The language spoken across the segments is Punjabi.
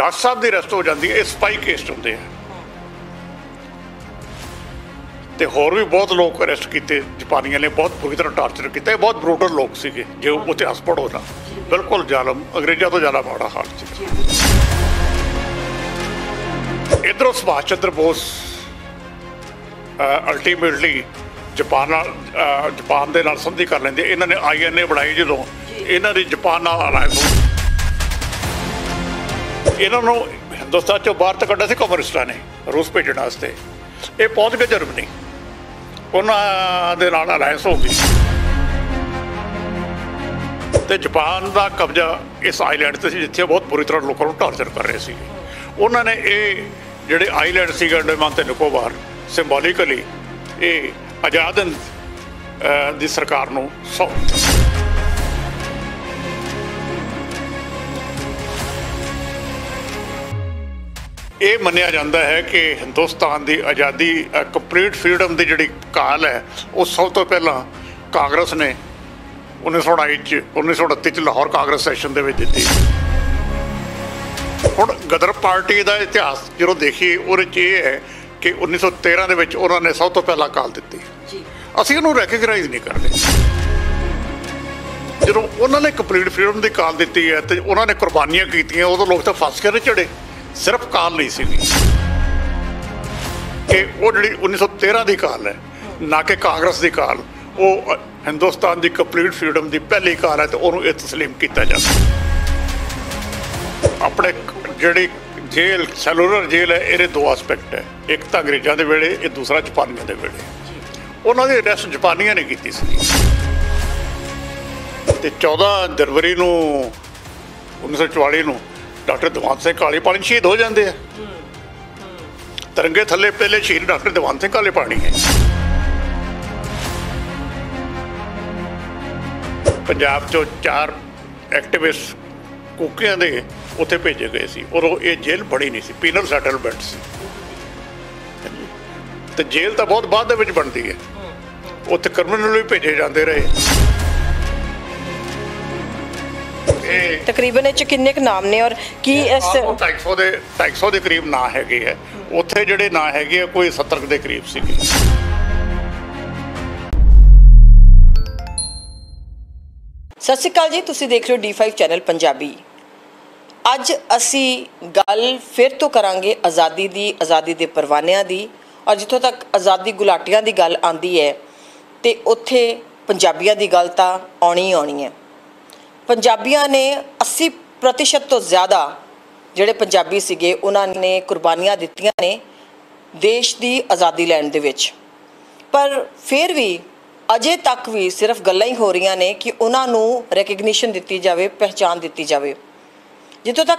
डॉक्टर साहब की अरेस्ट हो जाती है, ये स्पाई केस होंगे हैं। तो होर भी बहुत लोग अरेस्ट किए, जापानियों ने बहुत बुरी तरह टार्चर किया। बहुत ब्रूटल लोग थे जो इतिहास पढ़ो ना, बिल्कुल जालम, अंग्रेजों तो ज़्यादा माड़ा हाल से। इधरों सुभाष चंद्र बोस अल्टीमेटली जापान के नाल संधि कर लेंगे। इन्होंने INA बनाई जो इन्हों की जापान नाल अलायंस हो, इन्हों हिंदुस्तान चो बाहर तो कढ़ा से कम्यूनिस्टां ने रूस भेजने वास्ते। ये पहुँच गए जर्मनी, उन्होंने नाल अलायंस हो गई। तो जापान का कब्जा इस आईलैंड से जिथे बहुत बुरी तरह लोगों को टार्चर कर रहे थे। उन्होंने ये जोड़े आईलैंड से अंडमान ते निकोबार सिंबॉलिकली ये आज़ाद हिंद की सरकार को सौंप दिता। ये मनिया जाता है कि हिंदुस्तान की आज़ादी कंप्लीट फ्रीडम की जी काल है वो सब तो पहला कांग्रेस ने 1929 लाहौर कांग्रेस सैशन के दी। हुण गदर पार्टी का इतिहास जो देखिए वो ये है कि 1913 के उन्होंने सब तो पहला काल दी। असीं उन्होंने रैकगनाइज नहीं करते। जो उन्होंने कंप्लीट फ्रीडम की काल दी है तो उन्होंने कुर्बानियां की, उदों लोग तो फस के नहीं चढ़े। सिर्फ काल नहीं सी कि वो जी 1913 की काल है, ना कि कांग्रेस की काल। वो हिंदुस्तान की कंप्लीट फ्रीडम की पहली काल है तो उन्होंने तस्लीम किया जाए। अपने जी जेल सैलूलर जेल है, ये दो एस्पैक्ट है, एक तो अंग्रेजों के वेले, एक दूसरा जापानियों के वेले। उन्होंने अरेस्ट जापानियों ने की सी। 14 जनवरी 1944 डॉक्टर दिवान सिंह काली पानी शहीद हो जाते हैं। तिरंगे थले पहले शहीद डॉक्टर दिवान सिंह काली पानी है। पंजाब चो 4 एक्टिविस्ट कुकियां दे उत्थे भेजे गए सी और ये जेल बड़ी नहीं सी, पीनल सैटलमेंट सी। तो जेल तो बहुत बाद में बनती है, उत्थे क्रिमिनल भी भेजे जाते रहे। तकरीबन किन्ने नाम ने और की इस 250 के करीब ना है, उत्थे जिहड़े ना है कोई 70 के करीब सी। सत श्री अकाल जी, तुसीं देख रहे हो D5 चैनल पंजाबी। अज असी गल फिर तो करांगे आज़ादी दी, आज़ादी दे परवानियां दी, और जिथों तक आज़ादी गुलाटियां दी गल आंदी है तो उत्थे पंजाबियां दी गल तां आउणी ही आउणी है। पंजाबियां ने 80% तो ज़्यादा जिहड़े पंजाबी सीगे उन्होंने कुर्बानियां दित्तियां ने देश की आज़ादी लैण दे विच, पर फिर भी अजे तक भी सिर्फ गल्लां ही हो रही ने कि उन्होंने रैकगनीशन दी जाए, पहचान दी जाए। जितों तक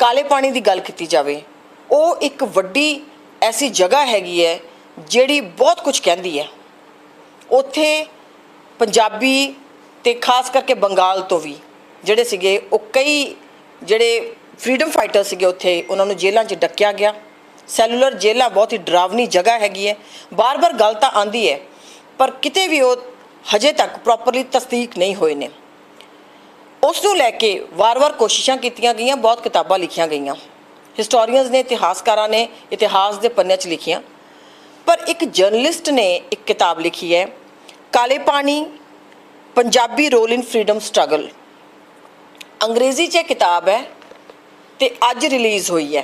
काले पानी की गल की जाए, वो एक वड्डी ऐसी जगह हैगी है जिहड़ी बहुत कुछ कहती है। उत्थे पंजाबी ते खास करके बंगाल तो भी जिहड़े सीगे वो कई जिहड़े फ्रीडम फाइटर सीगे उत्थे उन्होंने जेलों च डकिया गया। सैलूलर जेलां बहुत ही डरावनी जगह हैगी है। बार बार गल तां आंदी है पर किते भी वो हजे तक प्रॉपरली तस्दीक नहीं होए ने। उसनूं लैके वार वार कोशिशां कीतियां गईयां, बहुत किताबां लिखियां गईयां, हिस्टोरीयंस ने, इतिहासकारां ने इतिहास के पन्ने च लिखियां, पर एक जर्नलिस्ट ने एक किताब लिखी है, काले पानी Punjabi role in freedom struggle. अंग्रेज़ी च किताब है तो अज रिलीज़ हुई है।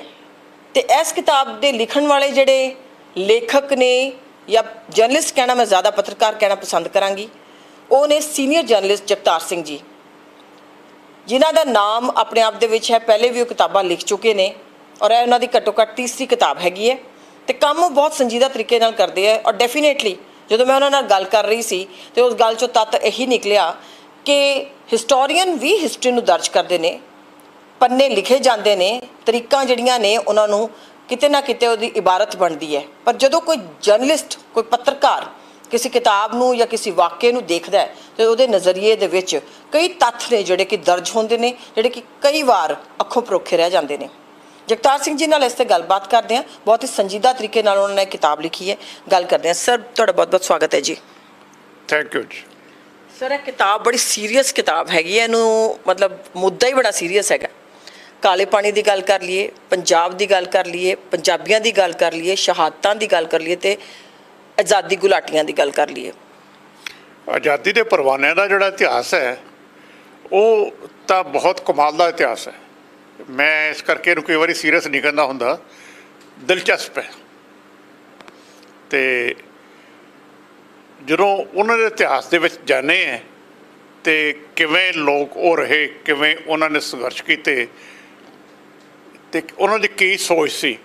तो इस किताब के लिखण वाले जिहड़े लेखक ने या जर्नलिस्ट कहना, मैं ज़्यादा पत्रकार कहना पसंद करांगी, वो ने सीनियर जर्नलिस्ट जगतार सिंह जी, जिन्हां दा नाम अपने आप दे विच है। पहले भी वो किताबां लिख चुके ने और यह उन्हां दी घट्टो घट्ट 30वीं किताब हैगी है। तो काम बहुत संजीदा तरीके नाल करते हैं और डेफिनेटली जो मैं उन्होंने गल कर रही सी तो उस गल चो तत्त यही निकलिया कि हिस्टोरीयन भी हिस्टरी नूं दर्ज करते हैं, पन्ने लिखे जाते हैं, तरीकां जिहड़ियां ने उन्होंने किते ना किते उहदी इबारत बनती है। पर जो कोई जर्नलिस्ट, कोई पत्रकार किसी किताब नूं या किसी वाक्य नूं देखदा है तो उहदे नज़रिए दे विच कई तत्थ ने जिहड़े कि दर्ज होंदे ने, जिहड़े कि कई बार अखों परोखे रह जाते हैं। जगतार सिंह जी नाल इस ते गलबात करते हैं, बहुत ही संजीदा तरीके नाल उन्होंने किताब लिखी है, गल करते हैं। सर तुहाडा बहुत बहुत स्वागत है जी। थैंक यू जी। सर यह किताब बड़ी सीरीयस किताब हैगी है, इनू मतलब मुद्दा ही बड़ा सीरीयस हैगा। ਕਾਲੇ ਪਾਣੀ ਦੀ ਗੱਲ ਕਰ ਲਈਏ, ਪੰਜਾਬ ਦੀ ਗੱਲ ਕਰ ਲਈਏ, ਪੰਜਾਬੀਆਂ ਦੀ ਗੱਲ ਕਰ ਲਈਏ, ਸ਼ਹਾਦਤਾਂ ਦੀ ਗੱਲ ਕਰ ਲਈਏ ਤੇ ਆਜ਼ਾਦੀ ਗੁਲਾਟੀਆਂ ਦੀ ਗੱਲ ਕਰ ਲਈਏ। ਆਜ਼ਾਦੀ ਦੇ ਪਰਵਾਨਿਆਂ ਦਾ ਜਿਹੜਾ ਇਤਿਹਾਸ ਹੈ ਉਹ ਤਾਂ ਬਹੁਤ ਕਮਾਲ ਦਾ ਇਤਿਹਾਸ ਹੈ। ਮੈਂ ਇਸ ਕਰਕੇ ਇਹਨੂੰ ਕਈ ਵਾਰੀ ਸੀਰੀਅਸ ਨਹੀਂ ਕਹਿੰਦਾ ਹੁੰਦਾ, ਦਿਲਚਸਪ ਹੈ। ਅਤੇ ਜਦੋਂ ਉਹਨਾਂ ਦੇ ਇਤਿਹਾਸ ਦੇ ਵਿੱਚ ਜਾਂਦੇ ਹੈ ਅਤੇ ਕਿਵੇਂ ਲੋਕ ਉਹ ਰਹੇ, ਕਿਵੇਂ ਉਹਨਾਂ ਨੇ ਸੰਘਰਸ਼ ਕੀਤੇ ਅਤੇ ਉਹਨਾਂ ਦੀ ਕੀ ਸੋਚ ਸੀ,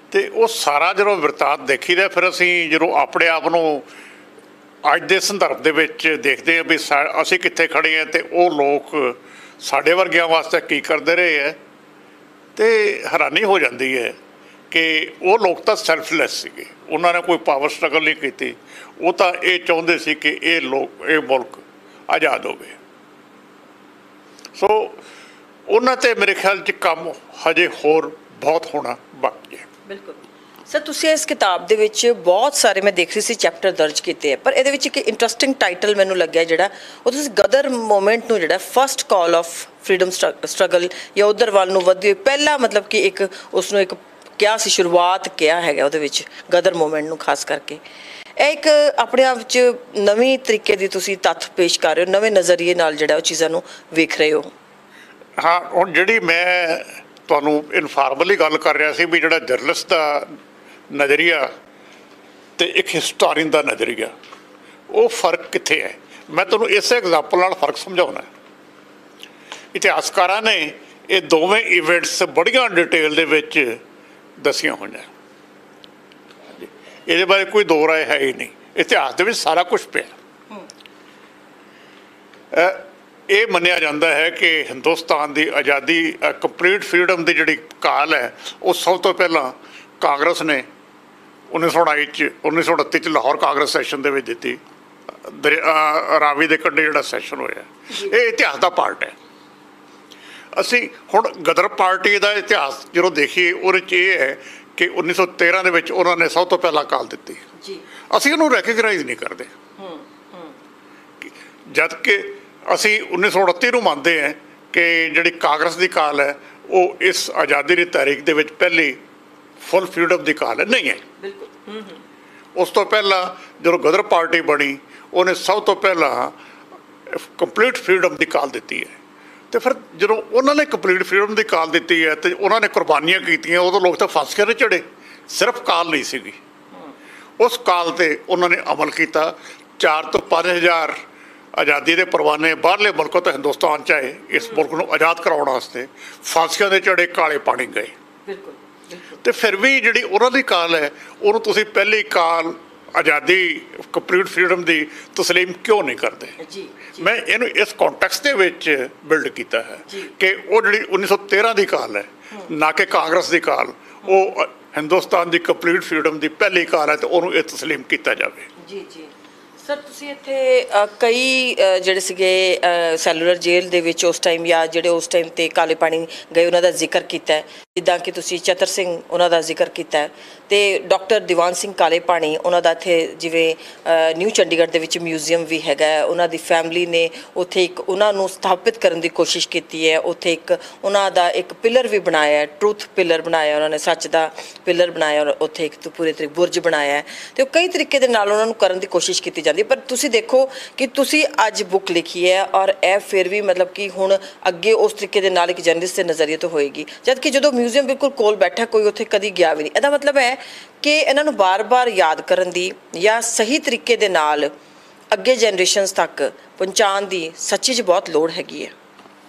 ਅਤੇ ਉਹ ਸਾਰਾ ਜਦੋਂ ਬਿਰਤਾਂਤ ਦੇਖੀਦਾ, ਫਿਰ ਅਸੀਂ ਜਦੋਂ ਆਪਣੇ ਆਪ ਨੂੰ ਅੱਜ ਦੇ ਸੰਦਰਭ ਦੇ ਵਿੱਚ ਦੇਖਦੇ ਹਾਂ ਵੀ ਅਸੀਂ ਕਿੱਥੇ ਖੜ੍ਹੇ ਹਾਂ ਅਤੇ ਉਹ ਲੋਕ ਸਾਡੇ ਵਰਗਿਆਂ ਵਾਸਤੇ ਕੀ ਕਰਦੇ ਰਹੇ ਹੈ, ਅਤੇ ਹੈਰਾਨੀ ਹੋ ਜਾਂਦੀ ਹੈ ਕਿ ਉਹ ਲੋਕ ਤਾਂ ਸੈਲਫਲੈਸ ਸੀਗੇ। ਉਹਨਾਂ ਨੇ ਕੋਈ ਪਾਵਰ ਸਟਰਗਲ ਨਹੀਂ ਕੀਤੀ। ਉਹ ਤਾਂ ਇਹ ਚਾਹੁੰਦੇ ਸੀ ਕਿ ਇਹ ਮੁਲਕ ਆਜ਼ਾਦ ਹੋਵੇ। ਸੋ ਉਹਨਾਂ 'ਤੇ ਮੇਰੇ ਖਿਆਲ 'ਚ ਕੰਮ ਹਜੇ ਹੋਰ ਬਹੁਤ ਹੋਣਾ ਬਾਕੀ ਹੈ। ਬਿਲਕੁਲ ਸਰ, ਤੁਸੀਂ ਇਸ ਕਿਤਾਬ ਦੇ ਵਿੱਚ ਬਹੁਤ ਸਾਰੇ ਮੈਂ ਦੇਖ ਰਹੀ ਸੀ ਚੈਪਟਰ ਦਰਜ ਕੀਤੇ ਹੈ, ਪਰ ਇਹਦੇ ਵਿੱਚ ਇੱਕ ਇੰਟਰਸਟਿੰਗ ਟਾਈਟਲ ਮੈਨੂੰ ਲੱਗਿਆ ਜਿਹੜਾ ਉਹ ਤੁਸੀਂ ਗਦਰ ਮੂਵਮੈਂਟ ਨੂੰ ਜਿਹੜਾ first call of freedom struggle ਜਾਂ ਉਧਰ ਵੱਲ ਨੂੰ ਵਧਦੀ ਹੋਈ ਪਹਿਲਾ ਮਤਲਬ ਕਿ ਇੱਕ ਉਸ ਨੂੰ ਇੱਕ ਕਿਹਾ ਸੀ, ਸ਼ੁਰੂਆਤ ਕਿਹਾ ਹੈਗਾ ਉਹਦੇ ਵਿੱਚ ਗਦਰ ਮੂਵਮੈਂਟ ਨੂੰ ਖਾਸ ਕਰਕੇ। ਇਹ ਇੱਕ ਆਪਣੇ ਆਪ 'ਚ ਨਵੀਂ ਤਰੀਕੇ ਦੀ ਤੁਸੀਂ ਤੱਥ ਪੇਸ਼ ਕਰ ਰਹੇ ਹੋ, ਨਵੇਂ ਨਜ਼ਰੀਏ ਨਾਲ ਜਿਹੜਾ ਉਹ ਚੀਜ਼ਾਂ ਨੂੰ ਵੇਖ ਰਹੇ ਹੋ। ਹਾਂ, ਹੁਣ ਜਿਹੜੀ ਮੈਂ ਤੁਹਾਨੂੰ ਇਨਫਾਰਮਲੀ ਗੱਲ ਕਰ ਰਿਹਾ ਸੀ ਵੀ ਜਿਹੜਾ ਜਰਨਲਿਸਟ ਦਾ ਨਜ਼ਰੀਆ ਅਤੇ ਇੱਕ ਹਿਸਟੋਰੀਅਨ ਦਾ ਨਜ਼ਰੀਆ, ਉਹ ਫਰਕ ਕਿੱਥੇ ਹੈ, ਮੈਂ ਤੁਹਾਨੂੰ ਇਸੇ ਐਗਜ਼ਾਮਪਲ ਨਾਲ ਫਰਕ ਸਮਝਾਉਣਾ। ਇਤਿਹਾਸਕਾਰਾਂ ਨੇ ਇਹ ਦੋਵੇਂ ਇਵੈਂਟਸ ਬੜੀਆਂ ਡਿਟੇਲ ਦੇ ਵਿੱਚ ਦੱਸੀਆਂ ਹੋਈਆਂ। ਇਹਦੇ ਬਾਰੇ ਕੋਈ ਦੋ ਰਾਏ ਹੈ ਹੀ ਨਹੀਂ, ਇਤਿਹਾਸ ਦੇ ਵਿੱਚ ਸਾਰਾ ਕੁਛ ਪਿਆ। ਇਹ ਮੰਨਿਆ ਜਾਂਦਾ ਹੈ ਕਿ ਹਿੰਦੁਸਤਾਨ ਦੀ ਆਜ਼ਾਦੀ ਕੰਪਲੀਟ ਫਰੀडम ਦੀ ਜਿਹੜੀ ਕਾਲ ਹੈ ਉਹ ਸਭ ਤੋਂ ਪਹਿਲਾਂ ਕਾਂਗਰਸ ਨੇ 1929 'ਚ ਲਾਹੌਰ ਕਾਂਗਰਸ ਸੈਸ਼ਨ ਦੇ ਵਿੱਚ ਦਿੱਤੀ। ਰਾਵੀ ਦੇ ਕੰਢੇ ਜਿਹੜਾ ਸੈਸ਼ਨ ਹੋਇਆ, ਇਹ ਇਤਿਹਾਸ ਦਾ ਪਾਰਟ ਹੈ। ਅਸੀਂ ਹੁਣ ਗਦਰ ਪਾਰਟੀ ਦਾ ਇਤਿਹਾਸ ਜਦੋਂ ਦੇਖੀਏ ਉਹਦੇ 'ਚ ਇਹ ਹੈ ਕਿ 1913 ਦੇ ਵਿੱਚ ਉਹਨਾਂ ਨੇ ਸਭ ਤੋਂ ਪਹਿਲਾਂ ਕਾਲ ਦਿੱਤੀ। ਅਸੀਂ ਉਹਨੂੰ ਰੈਕਗਨਾਈਜ਼ ਨਹੀਂ ਕਰਦੇ, ਜਦ ਕਿ ਅਸੀਂ 1929 ਨੂੰ ਮੰਨਦੇ ਹਾਂ ਕਿ ਜਿਹੜੀ ਕਾਂਗਰਸ ਦੀ ਕਾਲ ਹੈ ਉਹ ਇਸ ਆਜ਼ਾਦੀ ਦੀ ਤਾਰੀਖ ਦੇ ਵਿੱਚ ਪਹਿਲੀ ਫੁੱਲ ਫਰੀडम ਦੀ ਕਾਲ ਹੈ, ਨਹੀਂ ਹੈ। ਉਸ ਤੋਂ ਪਹਿਲਾਂ ਜਦੋਂ ਗਦਰ ਪਾਰਟੀ ਬਣੀ ਉਹਨੇ ਸਭ ਤੋਂ ਪਹਿਲਾਂ ਕੰਪਲੀਟ ਫਰੀडम ਦੀ ਕਾਲ ਦਿੱਤੀ ਹੈ। ਅਤੇ ਫਿਰ ਜਦੋਂ ਉਹਨਾਂ ਨੇ ਕੰਪਲੀਟ ਫਰੀडम ਦੀ ਕਾਲ ਦਿੱਤੀ ਹੈ ਅਤੇ ਉਹਨਾਂ ਨੇ ਕੁਰਬਾਨੀਆਂ ਕੀਤੀਆਂ, ਉਦੋਂ ਲੋਕ ਤਾਂ ਫਾਂਸੀਆਂ 'ਤੇ ਚੜ੍ਹੇ। ਸਿਰਫ ਕਾਲ ਨਹੀਂ ਸੀਗੀ, ਉਸ ਕਾਲ 'ਤੇ ਉਹਨਾਂ ਨੇ ਅਮਲ ਕੀਤਾ। 4 ਤੋਂ 5 ਹਜ਼ਾਰ ਆਜ਼ਾਦੀ ਦੇ ਪਰਵਾਨੇ ਬਾਹਰਲੇ ਮੁਲਕਾਂ ਤੋਂ ਹਿੰਦੁਸਤਾਨ 'ਚ ਆਏ ਇਸ ਮੁਲਕ ਨੂੰ ਆਜ਼ਾਦ ਕਰਾਉਣ ਵਾਸਤੇ, ਫਾਂਸੀਆਂ 'ਤੇ ਚੜ੍ਹੇ, ਕਾਲੇ ਪਾਣੀ ਗਏ। ਅਤੇ ਫਿਰ ਵੀ ਜਿਹੜੀ ਉਹਨਾਂ ਦੀ ਕਾਲ ਹੈ ਉਹਨੂੰ ਤੁਸੀਂ ਪਹਿਲੀ ਕਾਲ ਆਜ਼ਾਦੀ ਕੰਪਲੀਟ ਫਰੀडम ਦੀ ਤਸਲੀਮ ਕਿਉਂ ਨਹੀਂ ਕਰਦੇ? ਮੈਂ ਇਹਨੂੰ ਇਸ ਕੰਟੈਕਸਟ ਦੇ ਵਿੱਚ ਬਿਲਡ ਕੀਤਾ ਹੈ ਕਿ ਉਹ ਜਿਹੜੀ 1913 ਦੀ ਕਾਲ ਹੈ, ਨਾ ਕਿ ਕਾਂਗਰਸ ਦੀ ਕਾਲ, ਉਹ ਹਿੰਦੁਸਤਾਨ ਦੀ ਕੰਪਲੀਟ ਫਰੀडम ਦੀ ਪਹਿਲੀ ਕਾਲ ਹੈ ਅਤੇ ਉਹਨੂੰ ਇਹ ਤਸਲੀਮ ਕੀਤਾ ਜਾਵੇ। ਜੀ ਜੀ ਸਰ, ਤੁਸੀਂ ਇੱਥੇ ਕਈ ਜਿਹੜੇ ਸੀਗੇ ਸੈਲੂਲਰ ਜੇਲ੍ਹ ਦੇ ਵਿੱਚ ਉਸ ਟਾਈਮ ਜਾਂ ਜਿਹੜੇ ਉਸ ਟਾਈਮ 'ਤੇ ਕਾਲੇ ਪਾਣੀ ਗਏ ਉਹਨਾਂ ਦਾ ਜ਼ਿਕਰ ਕੀਤਾ ਹੈ, ਜਿੱਦਾਂ ਕਿ ਤੁਸੀਂ ਚਤਰ ਸਿੰਘ ਉਹਨਾਂ ਦਾ ਜ਼ਿਕਰ ਕੀਤਾ ਹੈ ਅਤੇ ਡਾਕਟਰ ਦੀਵਾਨ ਸਿੰਘ ਕਾਲੇ ਪਾਣੀ ਉਹਨਾਂ ਦਾ ਇੱਥੇ ਜਿਵੇਂ ਨਿਊ ਚੰਡੀਗੜ੍ਹ ਦੇ ਵਿੱਚ ਮਿਊਜ਼ੀਅਮ ਵੀ ਹੈਗਾ ਹੈ। ਉਹਨਾਂ ਦੀ ਫੈਮਿਲੀ ਨੇ ਉੱਥੇ ਇੱਕ ਉਹਨਾਂ ਨੂੰ ਸਥਾਪਿਤ ਕਰਨ ਦੀ ਕੋਸ਼ਿਸ਼ ਕੀਤੀ ਹੈ। ਉੱਥੇ ਇੱਕ ਉਹਨਾਂ ਦਾ ਇੱਕ ਪਿਲਰ ਵੀ ਬਣਾਇਆ, ਟਰੂਥ ਪਿਲਰ ਬਣਾਇਆ, ਉਹਨਾਂ ਨੇ ਸੱਚ ਦਾ ਪਿਲਰ ਬਣਾਇਆ, ਉੱਥੇ ਇੱਕ ਪੂਰੇ ਤਰੀਕੇ ਬੁਰਜ ਬਣਾਇਆ ਅਤੇ ਉਹ ਕਈ ਤਰੀਕੇ ਦੇ ਨਾਲ ਉਹਨਾਂ ਨੂੰ ਕਰਨ ਦੀ ਕੋਸ਼ਿਸ਼ ਕੀਤੀ ਜਾਂਦੀ। ਪਰ ਤੁਸੀਂ ਦੇਖੋ ਕਿ ਤੁਸੀਂ ਅੱਜ ਬੁੱਕ ਲਿਖੀ ਹੈ ਔਰ ਇਹ ਫਿਰ ਵੀ ਮਤਲਬ ਕਿ ਹੁਣ ਅੱਗੇ ਉਸ ਤਰੀਕੇ ਦੇ ਨਾਲ ਇੱਕ ਜਰਨਲਿਸਟ ਦੇ ਨਜ਼ਰੀਏ ਤੋਂ ਹੋਏਗੀ, ਜਦ ਕਿ ਜਦੋਂ ਮਿਊਜ਼ੀਅਮ ਬਿਲਕੁਲ ਕੋਲ ਬੈਠਾ ਕੋਈ ਉੱਥੇ ਕਦੀ ਗਿਆ ਵੀ ਨਹੀਂ। ਇਹਦਾ ਮਤਲਬ ਹੈ ਕਿ ਇਹਨਾਂ ਨੂੰ ਬਾਰ-ਬਾਰ ਯਾਦ ਕਰਨ ਦੀ ਜਾਂ ਸਹੀ ਤਰੀਕੇ ਦੇ ਨਾਲ ਅੱਗੇ ਜਨਰੇਸ਼ਨਸ ਤੱਕ ਪਹੁੰਚਾਉਣ ਦੀ ਸੱਚੀ 'ਚ ਬਹੁਤ ਲੋੜ ਹੈਗੀ ਹੈ।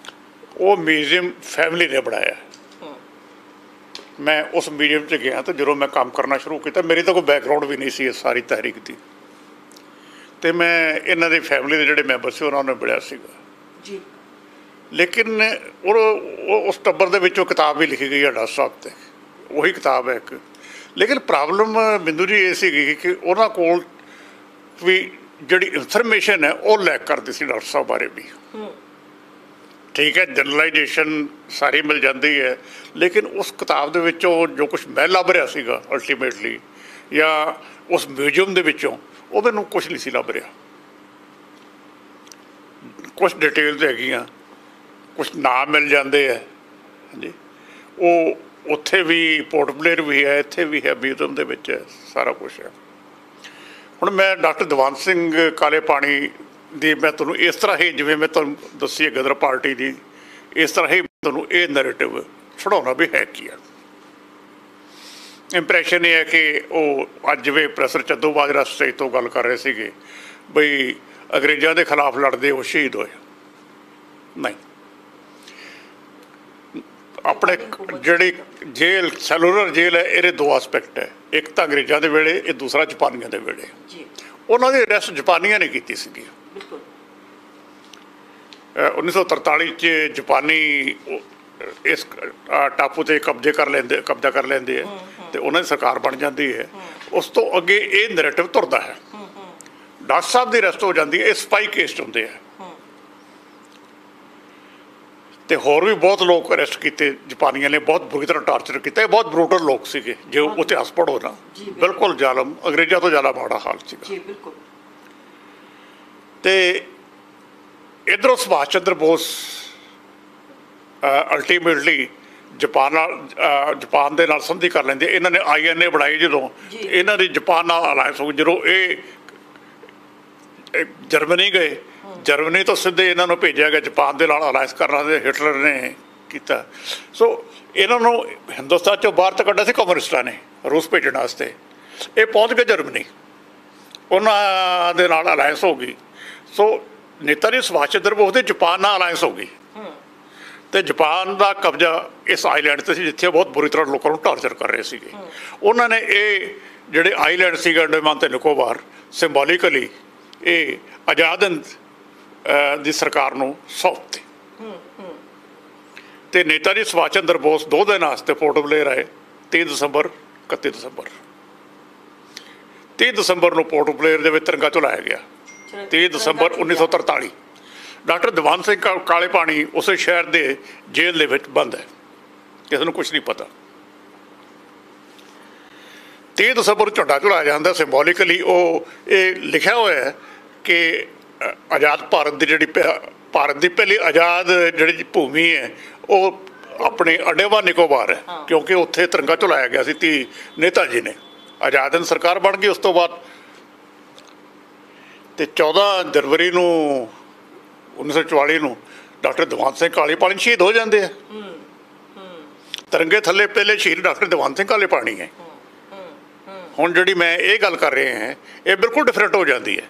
ਉਹ ਮਿਊਜ਼ੀਅਮ ਫੈਮਿਲੀ ਨੇ ਬਣਾਇਆ। ਮੈਂ ਉਸ ਮਿਊਜ਼ੀਅਮ 'ਚ ਗਿਆ ਤਾਂ ਜਦੋਂ ਮੈਂ ਕੰਮ ਕਰਨਾ ਸ਼ੁਰੂ ਕੀਤਾ, ਮੇਰੀ ਤਾਂ ਕੋਈ ਬੈਕਗਰਾਊਂਡ ਵੀ ਨਹੀਂ ਸੀ ਇਸ ਸਾਰੀ ਤਹਿਰੀਕ ਦੀ, ਅਤੇ ਮੈਂ ਇਹਨਾਂ ਦੀ ਫੈਮਿਲੀ ਦੇ ਜਿਹੜੇ ਮੈਂਬਰ ਸੀ ਉਹਨਾਂ ਨੂੰ ਮਿਲਿਆ ਸੀਗਾ ਜੀ। ਲੇਕਿਨ ਉਸ ਟੱਬਰ ਦੇ ਵਿੱਚੋਂ ਕਿਤਾਬ ਵੀ ਲਿਖੀ ਗਈ ਹੈ ਡਾਕਟਰ ਸਾਹਿਬ 'ਤੇ, ਉਹੀ ਕਿਤਾਬ ਹੈ ਇੱਕ। ਲੇਕਿਨ ਪ੍ਰੋਬਲਮ ਬਿੰਦੂ ਜੀ ਇਹ ਸੀਗੀ ਕਿ ਉਹਨਾਂ ਕੋਲ ਵੀ ਜਿਹੜੀ ਇਨਫੋਰਮੇਸ਼ਨ ਹੈ ਉਹ ਲੈਕ ਕਰਦੀ ਸੀ ਡਾਕਟਰ ਸਾਹਿਬ ਬਾਰੇ ਵੀ। ਠੀਕ ਹੈ, ਜਨਰਲਾਈਜੇਸ਼ਨ ਸਾਰੀ ਮਿਲ ਜਾਂਦੀ ਹੈ, ਲੇਕਿਨ ਉਸ ਕਿਤਾਬ ਦੇ ਵਿੱਚੋਂ ਜੋ ਕੁਛ ਮੈਂ ਲੱਭ ਰਿਹਾ ਸੀਗਾ ਅਲਟੀਮੇਟਲੀ, ਜਾਂ ਉਸ ਮਿਊਜ਼ੀਅਮ ਦੇ ਵਿੱਚੋਂ, ਉਹ ਮੈਨੂੰ ਕੁਛ ਨਹੀਂ ਸੀ ਲੱਭ ਰਿਹਾ। ਕੁਛ ਡਿਟੇਲਸ ਹੈਗੀਆਂ ਕੁਛ ਨਾਮ ਮਿਲ ਜਾਂਦੇ ਹੈ ਹਾਂਜੀ। ਉਹ ਉੱਥੇ ਵੀ ਪੋਰਟ ਬਲੇਅਰ ਵੀ ਹੈ, ਇੱਥੇ ਵੀ ਹੈ, ਮਿਊਜ਼ੀਅਮ ਦੇ ਵਿੱਚ ਹੈ, ਸਾਰਾ ਕੁਛ ਹੈ। ਹੁਣ ਮੈਂ ਡਾਕਟਰ ਦੀਵਾਨ ਸਿੰਘ ਕਾਲੇ ਪਾਣੀ ਦੀ ਮੈਂ ਤੁਹਾਨੂੰ ਇਸ ਤਰ੍ਹਾਂ ਹੀ, ਜਿਵੇਂ ਮੈਂ ਤੁਹਾਨੂੰ ਦੱਸੀ ਹੈ ਗਦਰ ਪਾਰਟੀ ਦੀ, ਇਸ ਤਰ੍ਹਾਂ ਹੀ ਤੁਹਾਨੂੰ ਇਹ ਨੈਰੇਟਿਵ ਛੁਡਾਉਣਾ ਵੀ ਹੈ ਕੀ ਆ। ਇੰਪਰੈਸ਼ਨ ਇਹ ਹੈ ਕਿ ਉਹ ਅੱਜ ਜਿਵੇਂ ਪ੍ਰੋਫੈਸਰ ਚੱਦੋਬਾਜਰਾ ਸਟੇਜ ਤੋਂ ਗੱਲ ਕਰ ਰਹੇ ਸੀਗੇ ਬਈ ਅੰਗਰੇਜ਼ਾਂ ਦੇ ਖਿਲਾਫ ਲੜਦੇ ਉਹ ਸ਼ਹੀਦ ਹੋਏ। ਨਹੀਂ, ਆਪਣੇ ਜਿਹੜੀ ਜੇਲ੍ਹ ਸੈਲੂਲਰ ਜੇਲ੍ਹ ਹੈ ਇਹਦੇ ਦੋ ਆਸਪੈਕਟ ਹੈ, ਇੱਕ ਤਾਂ ਅੰਗਰੇਜ਼ਾਂ ਦੇ ਵੇਲੇ, ਇਹ ਦੂਸਰਾ ਜਾਪਾਨੀਆਂ ਦੇ ਵੇਲੇ। ਉਹਨਾਂ ਦੀ ਅਰੈਸਟ ਜਾਪਾਨੀਆਂ ਨੇ ਕੀਤੀ ਸੀਗੀ। 1943 'ਚ ਜਾਪਾਨੀ ਇਸ ਟਾਪੂ 'ਤੇ ਕਬਜ਼ਾ ਕਰ ਲੈਂਦੇ ਹੈ ਅਤੇ ਉਹਨਾਂ ਦੀ ਸਰਕਾਰ ਬਣ ਜਾਂਦੀ ਹੈ। ਉਸ ਤੋਂ ਅੱਗੇ ਇਹ ਨੈਰੇਟਿਵ ਤੁਰਦਾ ਹੈ। ਡਾਕਟਰ ਸਾਹਿਬ ਦੀ ਅਰੈਸਟ ਹੋ ਜਾਂਦੀ ਹੈ, ਇਹ ਸਪਾਈ ਕੇਸ ਹੁੰਦੇ ਹੈ ਅਤੇ ਹੋਰ ਵੀ ਬਹੁਤ ਲੋਕ ਅਰੈਸਟ ਕੀਤੇ ਜਾਪਾਨੀਆਂ ਨੇ, ਬਹੁਤ ਬੁਰੀ ਤਰ੍ਹਾਂ ਟਾਰਚਰ ਕੀਤਾ। ਇਹ ਬਹੁਤ ਬਰੂਟਲ ਲੋਕ ਸੀਗੇ, ਜੇ ਉਹ ਇਤਿਹਾਸ ਪੜ੍ਹੋ ਨਾ, ਬਿਲਕੁਲ ਜ਼ਾਲਮ, ਅੰਗਰੇਜ਼ਾਂ ਤੋਂ ਜ਼ਿਆਦਾ ਮਾੜਾ ਹਾਲ ਸੀਗਾ। ਅਤੇ ਇੱਧਰੋਂ ਸੁਭਾਸ਼ ਚੰਦਰ ਬੋਸ ਅਲਟੀਮੇਟਲੀ ਜਾਪਾਨ ਦੇ ਨਾਲ ਸੰਧੀ ਕਰ ਲੈਂਦੇ। ਇਹਨਾਂ ਨੇ INA ਬਣਾਈ ਜਦੋਂ, ਇਹਨਾਂ ਦੀ ਜਾਪਾਨ ਨਾਲ ਅਲਾਇੰਸ ਹੋ ਗਈ। ਜਦੋਂ ਇਹ ਜਰਮਨੀ ਗਏ, ਜਰਮਨੀ ਤੋਂ ਸਿੱਧੇ ਇਹਨਾਂ ਨੂੰ ਭੇਜਿਆ ਗਿਆ ਜਾਪਾਨ ਦੇ ਨਾਲ ਅਲਾਇੰਸ ਕਰਨ ਵਾਸਤੇ, ਹਿਟਲਰ ਨੇ ਕੀਤਾ। ਸੋ ਇਹਨਾਂ ਨੂੰ ਹਿੰਦੁਸਤਾਨ 'ਚੋਂ ਬਾਹਰ ਤਾਂ ਕੱਢਿਆ ਸੀ ਕਮਿਊਨਿਸਟਾਂ ਨੇ ਰੂਸ ਭੇਜਣ ਵਾਸਤੇ। ਇਹ ਪਹੁੰਚ ਗਏ ਜਰਮਨੀ, ਉਹਨਾਂ ਦੇ ਨਾਲ ਅਲਾਇੰਸ ਹੋ ਗਈ। ਸੋ ਨੇਤਾ ਜੀ ਸੁਭਾਸ਼ ਚੰਦਰ ਬੋਸ ਦੇ ਜਾਪਾਨ ਨਾਲ ਅਲਾਇੰਸ ਹੋ ਗਈ ਅਤੇ ਜਾਪਾਨ ਦਾ ਕਬਜ਼ਾ ਇਸ ਆਈਲੈਂਡ 'ਤੇ ਸੀ, ਜਿੱਥੇ ਬਹੁਤ ਬੁਰੀ ਤਰ੍ਹਾਂ ਲੋਕਾਂ ਨੂੰ ਟਾਰਚਰ ਕਰ ਰਹੇ ਸੀਗੇ। ਉਹਨਾਂ ਨੇ ਇਹ ਜਿਹੜੇ ਆਈਲੈਂਡ ਸੀਗੇ ਅੰਡੇਮਾਨ ਅਤੇ ਨਿਕੋਬਾਰ, ਸਿੰਬੋਲੀਕਲੀ ਇਹ ਆਜ਼ਾਦ ਹਿੰਦ ਦੀ ਸਰਕਾਰ ਨੂੰ ਸੌਂਪਤੇ। ਅਤੇ ਨੇਤਾ ਜੀ ਸੁਭਾਸ਼ ਚੰਦਰ ਬੋਸ 2 ਦਿਨ ਵਾਸਤੇ ਪੋਰਟ ਬਲੇਅਰ ਆਏ। 30 ਦਸੰਬਰ 30 ਦਸੰਬਰ ਨੂੰ ਪੋਰਟ ਬਲੇਅਰ ਦੇ ਵਿੱਚ ਤਿਰੰਗਾ ਝੁਲਾਇਆ ਗਿਆ। 30 ਦਸੰਬਰ 1943। ਡਾਕਟਰ ਦੀਵਾਨ ਸਿੰਘ ਕਾਲੇ ਪਾਣੀ ਉਸੇ ਸ਼ਹਿਰ ਦੇ ਜੇਲ੍ਹ ਦੇ ਵਿੱਚ ਬੰਦ ਹੈ, ਕਿਸੇ ਨੂੰ ਕੁਛ ਨਹੀਂ ਪਤਾ। 30 ਦਸੰਬਰ ਨੂੰ ਝੰਡਾ ਝੁਲਾਇਆ ਜਾਂਦਾ ਸਿੰਬੋਲੀਕਲੀ। ਉਹ ਇਹ ਲਿਖਿਆ ਹੋਇਆ ਹੈ ਕਿ ਆਜ਼ਾਦ ਭਾਰਤ ਦੀ ਜਿਹੜੀ ਭਾਰਤ ਦੀ ਪਹਿਲੀ ਆਜ਼ਾਦ ਜਿਹੜੀ ਭੂਮੀ ਹੈ ਉਹ ਆਪਣੇ ਅੰਡੇਮਾਨ ਨਿਕੋਬਾਰ ਹੈ, ਕਿਉਂਕਿ ਉੱਥੇ ਤਿਰੰਗਾ ਝੁਲਾਇਆ ਗਿਆ ਸੀ। ਨੇਤਾ ਜੀ ਨੇ ਆਜ਼ਾਦ ਹਿੰਦ ਸਰਕਾਰ ਬਣ ਗਈ ਉਸ ਤੋਂ ਬਾਅਦ। ਅਤੇ 14 ਜਨਵਰੀ ਨੂੰ 1944 ਨੂੰ ਡਾਕਟਰ ਦੀਵਾਨ ਸਿੰਘ ਕਾਲੇ ਪਾਣੀ ਸ਼ਹੀਦ ਹੋ ਜਾਂਦੇ ਆ। ਤਿਰੰਗੇ ਥੱਲੇ ਪਹਿਲੇ ਸ਼ਹੀਦ ਡਾਕਟਰ ਦੀਵਾਨ ਸਿੰਘ ਕਾਲੇ ਪਾਣੀ ਹੈ। ਹੁਣ ਜਿਹੜੀ ਮੈਂ ਇਹ ਗੱਲ ਕਰ ਰਿਹਾ ਹਾਂ ਇਹ ਬਿਲਕੁਲ ਡਿਫਰੈਂਟ ਹੋ ਜਾਂਦੀ ਹੈ।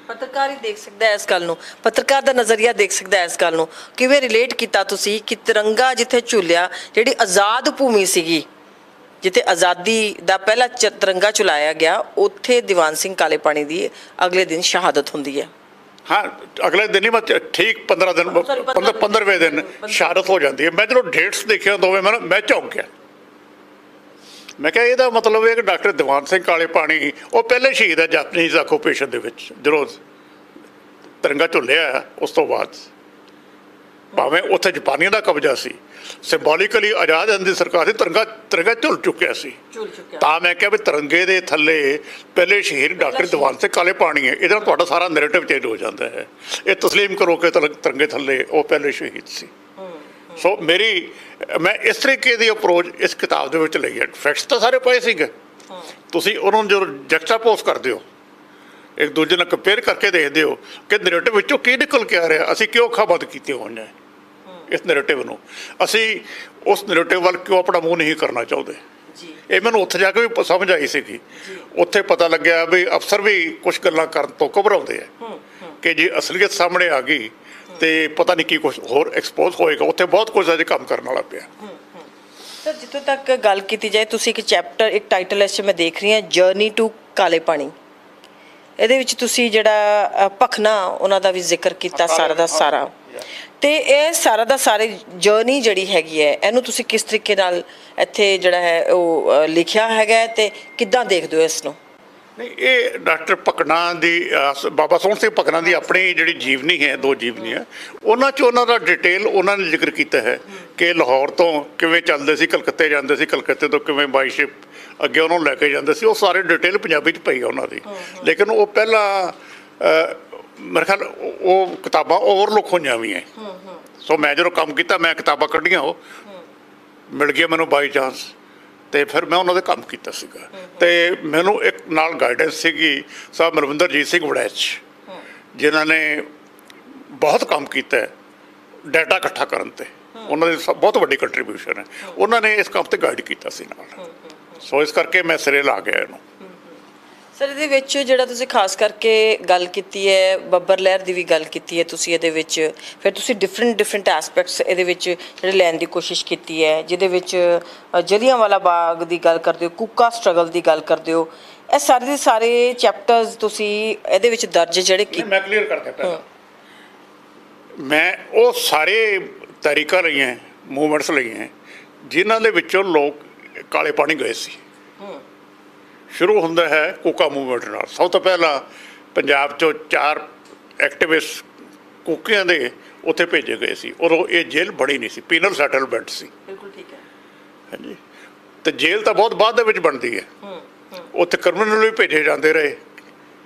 ਪੱਤਰਕਾਰ ਹੀ ਦੇਖ ਸਕਦਾ ਇਸ ਗੱਲ ਨੂੰ, ਪੱਤਰਕਾਰ ਦਾ ਨਜ਼ਰੀਆ ਦੇਖ ਸਕਦਾ ਇਸ ਗੱਲ ਨੂੰ। ਕਿਵੇਂ ਰਿਲੇਟ ਕੀਤਾ ਤੁਸੀਂ ਕਿ ਤਿਰੰਗਾ ਜਿੱਥੇ ਝੂਲਿਆ, ਜਿਹੜੀ ਆਜ਼ਾਦ ਭੂਮੀ ਸੀਗੀ, ਜਿੱਥੇ ਆਜ਼ਾਦੀ ਦਾ ਪਹਿਲਾ ਤਿਰੰਗਾ ਝੁਲਾਇਆ ਗਿਆ, ਉੱਥੇ ਦੀਵਾਨ ਸਿੰਘ ਕਾਲੇ ਪਾਣੀ ਦੀ ਅਗਲੇ ਦਿਨ ਸ਼ਹਾਦਤ ਹੁੰਦੀ ਹੈ। ਹਾਂ, ਅਗਲੇ ਦਿਨ ਹੀ ਠੀਕ 15ਵੇਂ ਦਿਨ ਸ਼ਹਾਦਤ ਹੋ ਜਾਂਦੀ ਹੈ। ਮੈਂ ਜਦੋਂ ਡੇਟਸ ਦੇਖਿਆ ਦੋਵੇਂ ਮੈਂ ਚੌਂਕ ਗਿਆ। ਮੈਂ ਕਿਹਾ ਇਹਦਾ ਮਤਲਬ ਇਹ ਕਿ ਡਾਕਟਰ ਦੀਵਾਨ ਸਿੰਘ ਕਾਲੇ ਪਾਣੀ ਉਹ ਪਹਿਲੇ ਸ਼ਹੀਦ ਹੈ ਜਾਪਨੀਜ਼ ਆਕੂਪੇਸ਼ਨ ਦੇ ਵਿੱਚ, ਜਦੋਂ ਤਿਰੰਗਾ ਝੁੱਲਿਆ। ਉਸ ਤੋਂ ਬਾਅਦ ਭਾਵੇਂ ਉੱਥੇ ਜਾਪਾਨੀਆਂ ਦਾ ਕਬਜ਼ਾ ਸੀ, ਸਿੰਬੋਲੀਕਲੀ ਆਜ਼ਾਦ ਹਿੰਦ ਦੀ ਸਰਕਾਰ ਸੀ, ਤਿਰੰਗਾ ਝੁੱਲ ਚੁੱਕਿਆ ਸੀ। ਤਾਂ ਮੈਂ ਕਿਹਾ ਵੀ ਤਿਰੰਗੇ ਦੇ ਥੱਲੇ ਪਹਿਲੇ ਸ਼ਹੀਦ ਡਾਕਟਰ ਦੀਵਾਨ ਸਿੰਘ ਕਾਲੇ ਪਾਣੀ ਹੈ। ਇਹਦੇ ਨਾਲ ਤੁਹਾਡਾ ਸਾਰਾ ਨੈਰੇਟਿਵ ਚੇਂਜ ਹੋ ਜਾਂਦਾ ਹੈ। ਇਹ ਤਸਲੀਮ ਕਰੋ ਕਿ ਤਿਰੰਗੇ ਥੱਲੇ ਉਹ ਪਹਿਲੇ ਸ਼ਹੀਦ ਸੀ। ਸੋ ਮੈਂ ਇਸ ਤਰੀਕੇ ਦੀ ਅਪਰੋਚ ਇਸ ਕਿਤਾਬ ਦੇ ਵਿੱਚ ਲਈ ਹੈ। ਫੈਕਟਸ ਤਾਂ ਸਾਰੇ ਪਏ ਸੀਗੇ, ਤੁਸੀਂ ਉਹਨਾਂ ਨੂੰ ਜਦੋਂ ਜੈਕਸਟਾਪੋਜ਼ ਕਰਦੇ ਹੋ, ਇੱਕ ਦੂਜੇ ਨਾਲ ਕੰਪੇਅਰ ਕਰਕੇ ਦੇਖਦੇ ਹੋ ਕਿ ਨੈਰੇਟਿਵ ਵਿੱਚੋਂ ਕੀ ਨਿਕਲ ਕੇ ਆ ਰਿਹਾ, ਅਸੀਂ ਕਿਉਂ ਖਾਬਦ ਕੀਤੇ ਹੋਈਆਂ ਇਸ ਨੈਰੇਟਿਵ ਨੂੰ, ਅਸੀਂ ਉਸ ਨੈਰੇਟਿਵ ਵੱਲ ਕਿਉਂ ਆਪਣਾ ਮੂੰਹ ਨਹੀਂ ਕਰਨਾ ਚਾਹੁੰਦੇ। ਇਹ ਮੈਨੂੰ ਉੱਥੇ ਜਾ ਕੇ ਵੀ ਸਮਝ ਆਈ ਸੀਗੀ। ਉੱਥੇ ਪਤਾ ਲੱਗਿਆ ਵੀ ਅਫਸਰ ਵੀ ਕੁਛ ਗੱਲਾਂ ਕਰਨ ਤੋਂ ਘਬਰਾਉਂਦੇ ਆ ਕਿ ਜੇ ਅਸਲੀਅਤ ਸਾਹਮਣੇ ਆ ਗਈ ਅਤੇ ਪਤਾ ਨਹੀਂ ਕੀ ਕੁਛ ਹੋਰ ਐਕਸਪੋਜ਼ ਹੋਏਗਾ। ਉੱਥੇ ਬਹੁਤ ਕੁਝ ਅਜੇ ਕੰਮ ਕਰਨ ਵਾਲਾ ਪਿਆ। ਸਰ, ਜਿੱਥੋਂ ਤੱਕ ਗੱਲ ਕੀਤੀ ਜਾਏ, ਤੁਸੀਂ ਇੱਕ ਚੈਪਟਰ, ਇੱਕ ਟਾਈਟਲ ਇਸ 'ਚ ਮੈਂ ਦੇਖ ਰਹੀ ਹਾਂ, ਜਰਨੀ ਟੂ ਕਾਲੇ ਪਾਣੀ। ਇਹਦੇ ਵਿੱਚ ਤੁਸੀਂ ਜਿਹੜਾ ਭਖਨਾ ਉਹਨਾਂ ਦਾ ਵੀ ਜ਼ਿਕਰ ਕੀਤਾ, ਸਾਰਾ ਦਾ ਸਾਰਾ। ਅਤੇ ਇਹ ਸਾਰਾ ਦਾ ਸਾਰੇ ਜਰਨੀ ਜਿਹੜੀ ਹੈਗੀ ਹੈ, ਇਹਨੂੰ ਤੁਸੀਂ ਕਿਸ ਤਰੀਕੇ ਨਾਲ ਇੱਥੇ ਜਿਹੜਾ ਹੈ ਉਹ ਲਿਖਿਆ ਹੈਗਾ ਅਤੇ ਕਿੱਦਾਂ ਦੇਖਦੇ ਹੋ ਇਸ ਨੂੰ? ਨਹੀਂ, ਇਹ ਡਾਕਟਰ ਭਕਨਾ ਦੀ ਬਾਬਾ ਸੋਹਣ ਸਿੰਘ ਭਕਨਾ ਦੀ ਆਪਣੀ ਜਿਹੜੀ ਜੀਵਨੀ ਹੈ, 2 ਜੀਵਨੀਆਂ, ਉਹਨਾਂ 'ਚ ਉਹਨਾਂ ਦਾ ਡਿਟੇਲ ਉਹਨਾਂ ਨੇ ਜ਼ਿਕਰ ਕੀਤਾ ਹੈ ਕਿ ਲਾਹੌਰ ਤੋਂ ਕਿਵੇਂ ਚੱਲਦੇ ਸੀ, ਕਲਕੱਤੇ ਜਾਂਦੇ ਸੀ, ਕਲਕੱਤੇ ਤੋਂ ਕਿਵੇਂ ਬਾਈ ਸ਼ਿਪ ਅੱਗੇ ਉਹਨਾਂ ਨੂੰ ਲੈ ਕੇ ਜਾਂਦੇ ਸੀ। ਉਹ ਸਾਰੇ ਡਿਟੇਲ ਪੰਜਾਬੀ 'ਚ ਪਈ ਆ ਉਹਨਾਂ ਦੀ। ਲੇਕਿਨ ਉਹ ਪਹਿਲਾਂ ਮੇਰੇ ਖਿਆਲ ਉਹ ਕਿਤਾਬਾਂ ਓਵਰਲੁੱਕ ਹੋਈਆਂ ਵੀ ਹੈ। ਸੋ ਮੈਂ ਜਦੋਂ ਕੰਮ ਕੀਤਾ, ਮੈਂ ਕਿਤਾਬਾਂ ਕੱਢੀਆਂ, ਉਹ ਮਿਲ ਗਿਆ ਮੈਨੂੰ ਬਾਈ ਚਾਂਸ, ਅਤੇ ਫਿਰ ਮੈਂ ਉਹਨਾਂ ਦੇ ਕੰਮ ਕੀਤਾ ਸੀਗਾ। ਅਤੇ ਮੈਨੂੰ ਇੱਕ ਨਾਲ ਗਾਈਡੈਂਸ ਸੀਗੀ ਸਾਹਿਬ ਮਰਵਿੰਦਰਜੀਤ ਸਿੰਘ ਵੜੈਚ, ਜਿਨ੍ਹਾਂ ਨੇ ਬਹੁਤ ਕੰਮ ਕੀਤਾ ਡਾਟਾ ਇਕੱਠਾ ਕਰਨ 'ਤੇ। ਉਹਨਾਂ ਦੀ ਬਹੁਤ ਵੱਡੀ ਕੰਟਰੀਬਿਊਸ਼ਨ ਹੈ, ਉਹਨਾਂ ਨੇ ਇਸ ਕੰਮ 'ਤੇ ਗਾਈਡ ਕੀਤਾ ਸੀ ਨਾਲ। ਸੋ ਇਸ ਕਰਕੇ ਮੈਂ ਸਿਰੇ ਲਾ ਗਿਆ ਇਹਨੂੰ। ਸਰ, ਇਹਦੇ ਵਿੱਚ ਜਿਹੜਾ ਤੁਸੀਂ ਖਾਸ ਕਰਕੇ ਗੱਲ ਕੀਤੀ ਹੈ, ਬੱਬਰ ਲਹਿਰ ਦੀ ਵੀ ਗੱਲ ਕੀਤੀ ਹੈ ਤੁਸੀਂ ਇਹਦੇ ਵਿੱਚ, ਫਿਰ ਤੁਸੀਂ ਡਿਫਰੈਂਟ ਐਸਪੈਕਟਸ ਇਹਦੇ ਵਿੱਚ ਜਿਹੜੇ ਲੈਣ ਦੀ ਕੋਸ਼ਿਸ਼ ਕੀਤੀ ਹੈ, ਜਿਹਦੇ ਵਿੱਚ ਜਲਿਆਂਵਾਲਾ ਬਾਗ ਦੀ ਗੱਲ ਕਰਦੇ ਹੋ, ਕੂਕਾ ਸਟਰਗਲ ਦੀ ਗੱਲ ਕਰਦੇ ਹੋ। ਇਹ ਸਾਰੇ ਦੇ ਸਾਰੇ ਚੈਪਟਰਸ ਤੁਸੀਂ ਇਹਦੇ ਵਿੱਚ ਦਰਜ ਜਿਹੜੇ ਮੈਂ ਕਲੀਅਰ ਕਰ ਦਿੱਤਾ। ਮੈਂ ਉਹ ਸਾਰੇ ਤਰੀਕਾ ਲਈਆਂ, ਮੂਵਮੈਂਟਸ ਲਈਆਂ, ਜਿਨ੍ਹਾਂ ਦੇ ਵਿੱਚੋਂ ਲੋਕ ਕਾਲੇ ਪਾਣੀ ਗਏ ਸੀ। ਸ਼ੁਰੂ ਹੁੰਦਾ ਹੈ ਕੂਕਾ ਮੂਵਮੈਂਟ ਨਾਲ। ਸਭ ਤੋਂ ਪਹਿਲਾਂ ਪੰਜਾਬ 'ਚੋਂ 4 ਐਕਟਿਵਿਸਟ ਕੂਕਿਆਂ ਦੇ ਉੱਥੇ ਭੇਜੇ ਗਏ ਸੀ। ਉਦੋਂ ਇਹ ਜੇਲ੍ਹ ਬਣੀ ਨਹੀਂ ਸੀ, ਪੀਨਲ ਸੈਟਲਮੈਂਟ ਸੀ। ਬਿਲਕੁਲ ਠੀਕ ਹੈ। ਹਾਂਜੀ, ਅਤੇ ਜੇਲ੍ਹ ਤਾਂ ਬਹੁਤ ਬਾਅਦ ਦੇ ਵਿੱਚ ਬਣਦੀ ਹੈ। ਉੱਥੇ ਕ੍ਰਿਮੀਨਲ ਵੀ ਭੇਜੇ ਜਾਂਦੇ ਰਹੇ,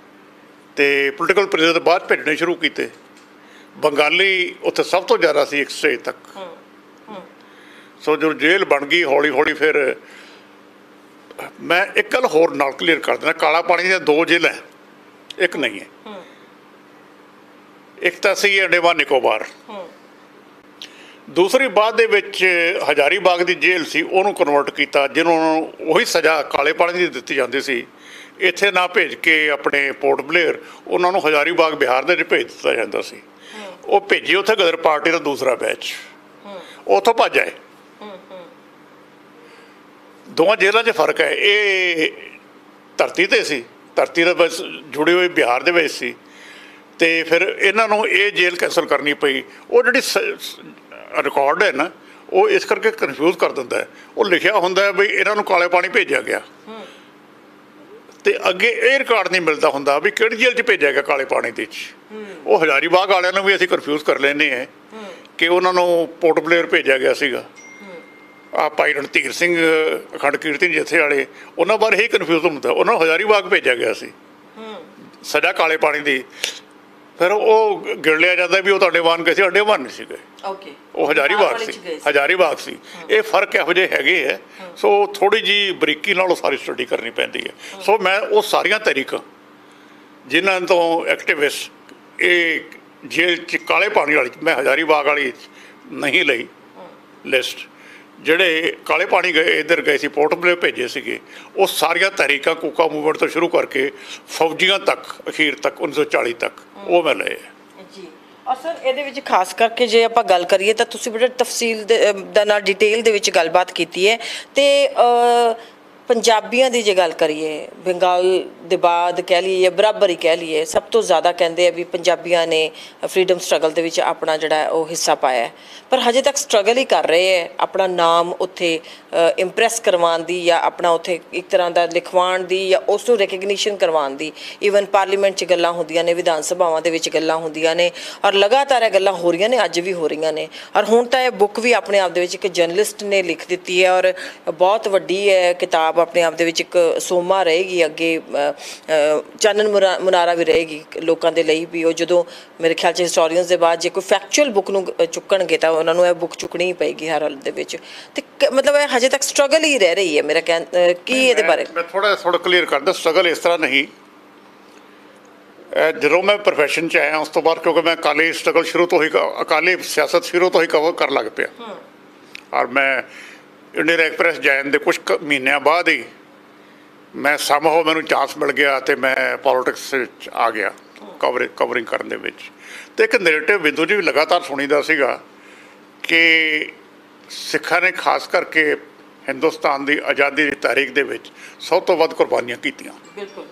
ਅਤੇ ਪੋਲੀਟੀਕਲ ਪ੍ਰਿਜ਼ਨਰ ਬਾਅਦ ਭੇਜਣੇ ਸ਼ੁਰੂ ਕੀਤੇ। ਬੰਗਾਲੀ ਉੱਥੇ ਸਭ ਤੋਂ ਜ਼ਿਆਦਾ ਸੀ ਇੱਕ ਸਟੇਜ ਤੱਕ। ਸੋ ਜਦੋਂ ਜੇਲ੍ਹ ਬਣ ਗਈ ਹੌਲੀ ਹੌਲੀ, ਫਿਰ ਮੈਂ ਇੱਕ ਗੱਲ ਹੋਰ ਨਾਲ ਕਲੀਅਰ ਕਰ ਦਿੰਦਾ, ਕਾਲਾ ਪਾਣੀ ਦੀਆਂ 2 ਜੇਲ੍ਹਾਂ, ਇੱਕ ਨਹੀਂ ਹੈ। ਇੱਕ ਤਾਂ ਸੀ ਅੰਡੇਮਾਨ ਨਿਕੋਬਾਰ, ਦੂਸਰੀ ਬਾਅਦ ਦੇ ਵਿੱਚ ਹਜ਼ਾਰੀ ਬਾਗ ਦੀ ਜੇਲ੍ਹ ਸੀ, ਉਹਨੂੰ ਕਨਵਰਟ ਕੀਤਾ, ਜਿਹਨੂੰ ਉਹੀ ਸਜ਼ਾ ਕਾਲੇ ਪਾਣੀ ਦੀ ਦਿੱਤੀ ਜਾਂਦੀ ਸੀ। ਇੱਥੇ ਨਾ ਭੇਜ ਕੇ ਆਪਣੇ ਪੋਰਟ ਬਲੇਅਰ, ਉਹਨਾਂ ਨੂੰ ਹਜ਼ਾਰੀ ਬਾਗ ਬਿਹਾਰ ਦੇ ਵਿੱਚ ਭੇਜ ਦਿੱਤਾ ਜਾਂਦਾ ਸੀ। ਉਹ ਭੇਜੀ ਉੱਥੇ ਗਦਰ ਪਾਰਟੀ ਦਾ ਦੂਸਰਾ ਬੈਚ, ਉੱਥੋਂ ਭੱਜ ਆਏ। ਦੋਵਾਂ ਜੇਲ੍ਹਾਂ 'ਚ ਫਰਕ ਹੈ। ਇਹ ਧਰਤੀ 'ਤੇ ਸੀ, ਧਰਤੀ ਦੇ ਬਸ ਜੁੜੀ ਹੋਈ ਬਿਹਾਰ ਦੇ ਵਿੱਚ ਸੀ, ਅਤੇ ਫਿਰ ਇਹਨਾਂ ਨੂੰ ਇਹ ਜੇਲ੍ਹ ਕੈਂਸਲ ਕਰਨੀ ਪਈ। ਉਹ ਜਿਹੜੀ ਰਿਕਾਰਡ ਹੈ ਨਾ, ਉਹ ਇਸ ਕਰਕੇ ਕਨਫਿਊਜ਼ ਕਰ ਦਿੰਦਾ ਹੈ। ਉਹ ਲਿਖਿਆ ਹੁੰਦਾ ਵੀ ਇਹਨਾਂ ਨੂੰ ਕਾਲੇ ਪਾਣੀ ਭੇਜਿਆ ਗਿਆ, ਅਤੇ ਅੱਗੇ ਇਹ ਰਿਕਾਰਡ ਨਹੀਂ ਮਿਲਦਾ ਹੁੰਦਾ ਵੀ ਕਿਹੜੀ ਜੇਲ੍ਹ 'ਚ ਭੇਜਿਆ ਗਿਆ ਕਾਲੇ ਪਾਣੀ ਦੇ 'ਚ। ਉਹ ਹਜ਼ਾਰੀ ਬਾਗ ਵਾਲਿਆਂ ਨੂੰ ਵੀ ਅਸੀਂ ਕਨਫਿਊਜ਼ ਕਰ ਲੈਂਦੇ ਹਾਂ ਕਿ ਉਹਨਾਂ ਨੂੰ ਪੋਰਟ ਬਲੇਅਰ ਭੇਜਿਆ ਗਿਆ ਸੀਗਾ। ਆ ਭਾਈ ਰਣਧੀਰ ਸਿੰਘ ਅਖੰਡ ਕੀਰਤਨ ਜਥੇ ਵਾਲੇ, ਉਹਨਾਂ ਬਾਰੇ ਹੀ ਕਨਫਿਊਜ਼ ਹੁੰਦਾ। ਉਹਨਾਂ ਨੂੰ ਹਜ਼ਾਰੀ ਬਾਗ ਭੇਜਿਆ ਗਿਆ ਸੀ ਸਜ਼ਾ ਕਾਲੇ ਪਾਣੀ ਦੀ। ਫਿਰ ਉਹ ਗਿਣ ਲਿਆ ਜਾਂਦਾ ਵੀ ਉਹ ਤਾਂ ਅੰਡੇਮਾਨ ਗਏ ਸੀ, ਅੰਡੇਮਾਨ ਨਹੀਂ ਸੀ ਗਏ, ਉਹ ਹਜ਼ਾਰੀ ਬਾਗ ਸੀ, ਹਜ਼ਾਰੀ ਬਾਗ ਸੀ। ਇਹ ਫਰਕ ਇਹੋ ਜਿਹੇ ਹੈਗੇ ਹੈ। ਸੋ ਥੋੜ੍ਹੀ ਜਿਹੀ ਬਰੀਕੀ ਨਾਲ ਉਹ ਸਾਰੀ ਸਟੱਡੀ ਕਰਨੀ ਪੈਂਦੀ ਹੈ। ਸੋ ਮੈਂ ਉਹ ਸਾਰੀਆਂ ਤਰੀਕਾਂ ਜਿਨ੍ਹਾਂ ਤੋਂ ਐਕਟਿਵਿਸਟ ਇਹ ਜੇਲ੍ਹ 'ਚ ਕਾਲੇ ਪਾਣੀ ਵਾਲੀ, ਮੈਂ ਹਜ਼ਾਰੀ ਬਾਗ ਵਾਲੀ ਨਹੀਂ ਲਈ ਲਿਸਟ, ਜਿਹੜੇ ਕਾਲੇ ਪਾਣੀ ਗਏ ਇੱਧਰ ਗਏ ਸੀ, ਪੋਰਟ ਬਲੇਅਰ ਭੇਜੇ ਸੀਗੇ, ਉਹ ਸਾਰੀਆਂ ਤਹਿਰੀਕਾਂ ਕੂਕਾ ਮੂਵਮੈਂਟ ਤੋਂ ਸ਼ੁਰੂ ਕਰਕੇ ਫੌਜੀਆਂ ਤੱਕ, ਅਖੀਰ ਤੱਕ 1940 ਤੱਕ, ਉਹ ਮੈਂ ਲਏ ਜੀ। ਔਰ ਸਰ, ਇਹਦੇ ਵਿੱਚ ਖਾਸ ਕਰਕੇ ਜੇ ਆਪਾਂ ਗੱਲ ਕਰੀਏ ਤਾਂ ਤੁਸੀਂ ਬੜੇ ਤਫਸੀਲ ਦੇ ਨਾਲ ਡਿਟੇਲ ਦੇ ਵਿੱਚ ਗੱਲਬਾਤ ਕੀਤੀ ਹੈ। ਅਤੇ ਪੰਜਾਬੀਆਂ ਦੀ ਜੇ ਗੱਲ ਕਰੀਏ, ਬੰਗਾਲ ਦੇ ਬਾਅਦ ਕਹਿ ਲਈਏ ਜਾਂ ਬਰਾਬਰ ਹੀ ਕਹਿ ਲਈਏ, ਸਭ ਤੋਂ ਜ਼ਿਆਦਾ ਕਹਿੰਦੇ ਆ ਵੀ ਪੰਜਾਬੀਆਂ ਨੇ ਫਰੀਡਮ ਸਟਰਗਲ ਦੇ ਵਿੱਚ ਆਪਣਾ ਜਿਹੜਾ ਉਹ ਹਿੱਸਾ ਪਾਇਆ, ਪਰ ਹਜੇ ਤੱਕ ਸਟਰਗਲ ਹੀ ਕਰ ਰਹੇ ਹੈ ਆਪਣਾ ਨਾਮ ਉੱਥੇ ਇੰਪ੍ਰੈਸ ਕਰਵਾਉਣ ਦੀ, ਜਾਂ ਆਪਣਾ ਉੱਥੇ ਇੱਕ ਤਰ੍ਹਾਂ ਦਾ ਲਿਖਵਾਉਣ ਦੀ, ਜਾਂ ਉਸ ਨੂੰ ਰੈਕਗਨੀਸ਼ਨ ਕਰਵਾਉਣ ਦੀ। ਈਵਨ ਪਾਰਲੀਮੈਂਟ 'ਚ ਗੱਲਾਂ ਹੁੰਦੀਆਂ ਨੇ, ਵਿਧਾਨ ਸਭਾਵਾਂ ਦੇ ਵਿੱਚ ਗੱਲਾਂ ਹੁੰਦੀਆਂ ਨੇ, ਔਰ ਲਗਾਤਾਰ ਇਹ ਗੱਲਾਂ ਹੋ ਰਹੀਆਂ ਨੇ, ਅੱਜ ਵੀ ਹੋ ਰਹੀਆਂ ਨੇ। ਔਰ ਹੁਣ ਤਾਂ ਇਹ ਬੁੱਕ ਵੀ ਆਪਣੇ ਆਪ ਦੇ ਵਿੱਚ ਇੱਕ ਜਰਨਲਿਸਟ ਨੇ ਲਿਖ ਦਿੱਤੀ ਹੈ, ਔਰ ਬਹੁਤ ਵੱਡੀ ਹੈ ਕਿਤਾਬ ਆਪਣੇ ਆਪ ਦੇ ਵਿੱਚ, ਇੱਕ ਸੋਮਾ ਰਹੇਗੀ ਅੱਗੇ, ਚਾਨਣ ਮੁਨਾਰਾ ਵੀ ਰਹੇਗੀ ਲੋਕਾਂ ਦੇ ਲਈ ਵੀ। ਉਹ ਜਦੋਂ ਮੇਰੇ ਖਿਆਲ 'ਚ ਹਿਸਟੋਰੀਅਨਸ ਦੇ ਬਾਅਦ ਜੇ ਕੋਈ ਫੈਕਚੁਅਲ ਬੁੱਕ ਨੂੰ ਚੁੱਕਣਗੇ ਤਾਂ ਉਹਨਾਂ ਨੂੰ ਇਹ ਬੁੱਕ ਚੁੱਕਣੀ ਹੀ ਪਏਗੀ ਹਰ ਹਾਲਤ ਦੇ ਵਿੱਚ। ਅਤੇ ਮਤਲਬ ਇਹ ਹਜੇ ਤੱਕ ਸਟਰਗਲ ਹੀ ਰਹਿ ਰਹੀ ਹੈ ਮੇਰਾ ਕੀ ਇਹਦੇ ਬਾਰੇ? ਮੈਂ ਥੋੜਾ ਕਲੀਅਰ ਕਰਦਾ, ਸਟਰਗਲ ਇਸ ਤਰ੍ਹਾਂ ਨਹੀਂ। ਜਦੋਂ ਮੈਂ ਪ੍ਰੋਫੈਸ਼ਨ 'ਚ ਆਇਆ ਉਸ ਤੋਂ ਬਾਅਦ, ਕਿਉਂਕਿ ਮੈਂ ਅਕਾਲੀ ਸਟਰਗਲ ਸ਼ੁਰੂ ਤੋਂ ਹੀ, ਅਕਾਲੀ ਸਿਆਸਤ ਸ਼ੁਰੂ ਤੋਂ ਹੀ ਕਵਰ ਕਰਨ ਲੱਗ ਪਿਆ, ਔਰ ਮੈਂ ਇੰਡੀਅਨ ਐਕਸਪ੍ਰੈਸ ਜੈਨ ਦੇ ਕੁਛ ਮਹੀਨਿਆਂ ਬਾਅਦ ਹੀ ਮੈਂ ਸਮਹੋ ਮੈਨੂੰ ਚਾਂਸ ਮਿਲ ਗਿਆ ਅਤੇ ਮੈਂ ਪੋਲੀਟਿਕਸ ਵਿੱਚ ਆ ਗਿਆ ਕਵਰਿੰਗ ਕਰਨ ਦੇ ਵਿੱਚ। ਅਤੇ ਇੱਕ ਨੈਰੇਟਿਵ ਬਿੰਦੂ ਜੀ ਵੀ ਲਗਾਤਾਰ ਸੁਣੀਦਾ ਸੀਗਾ ਕਿ ਸਿੱਖਾਂ ਨੇ ਖਾਸ ਕਰਕੇ ਹਿੰਦੁਸਤਾਨ ਦੀ ਆਜ਼ਾਦੀ ਦੀ ਤਾਰੀਖ ਦੇ ਵਿੱਚ ਸਭ ਤੋਂ ਵੱਧ ਕੁਰਬਾਨੀਆਂ ਕੀਤੀਆਂ। ਬਿਲਕੁਲ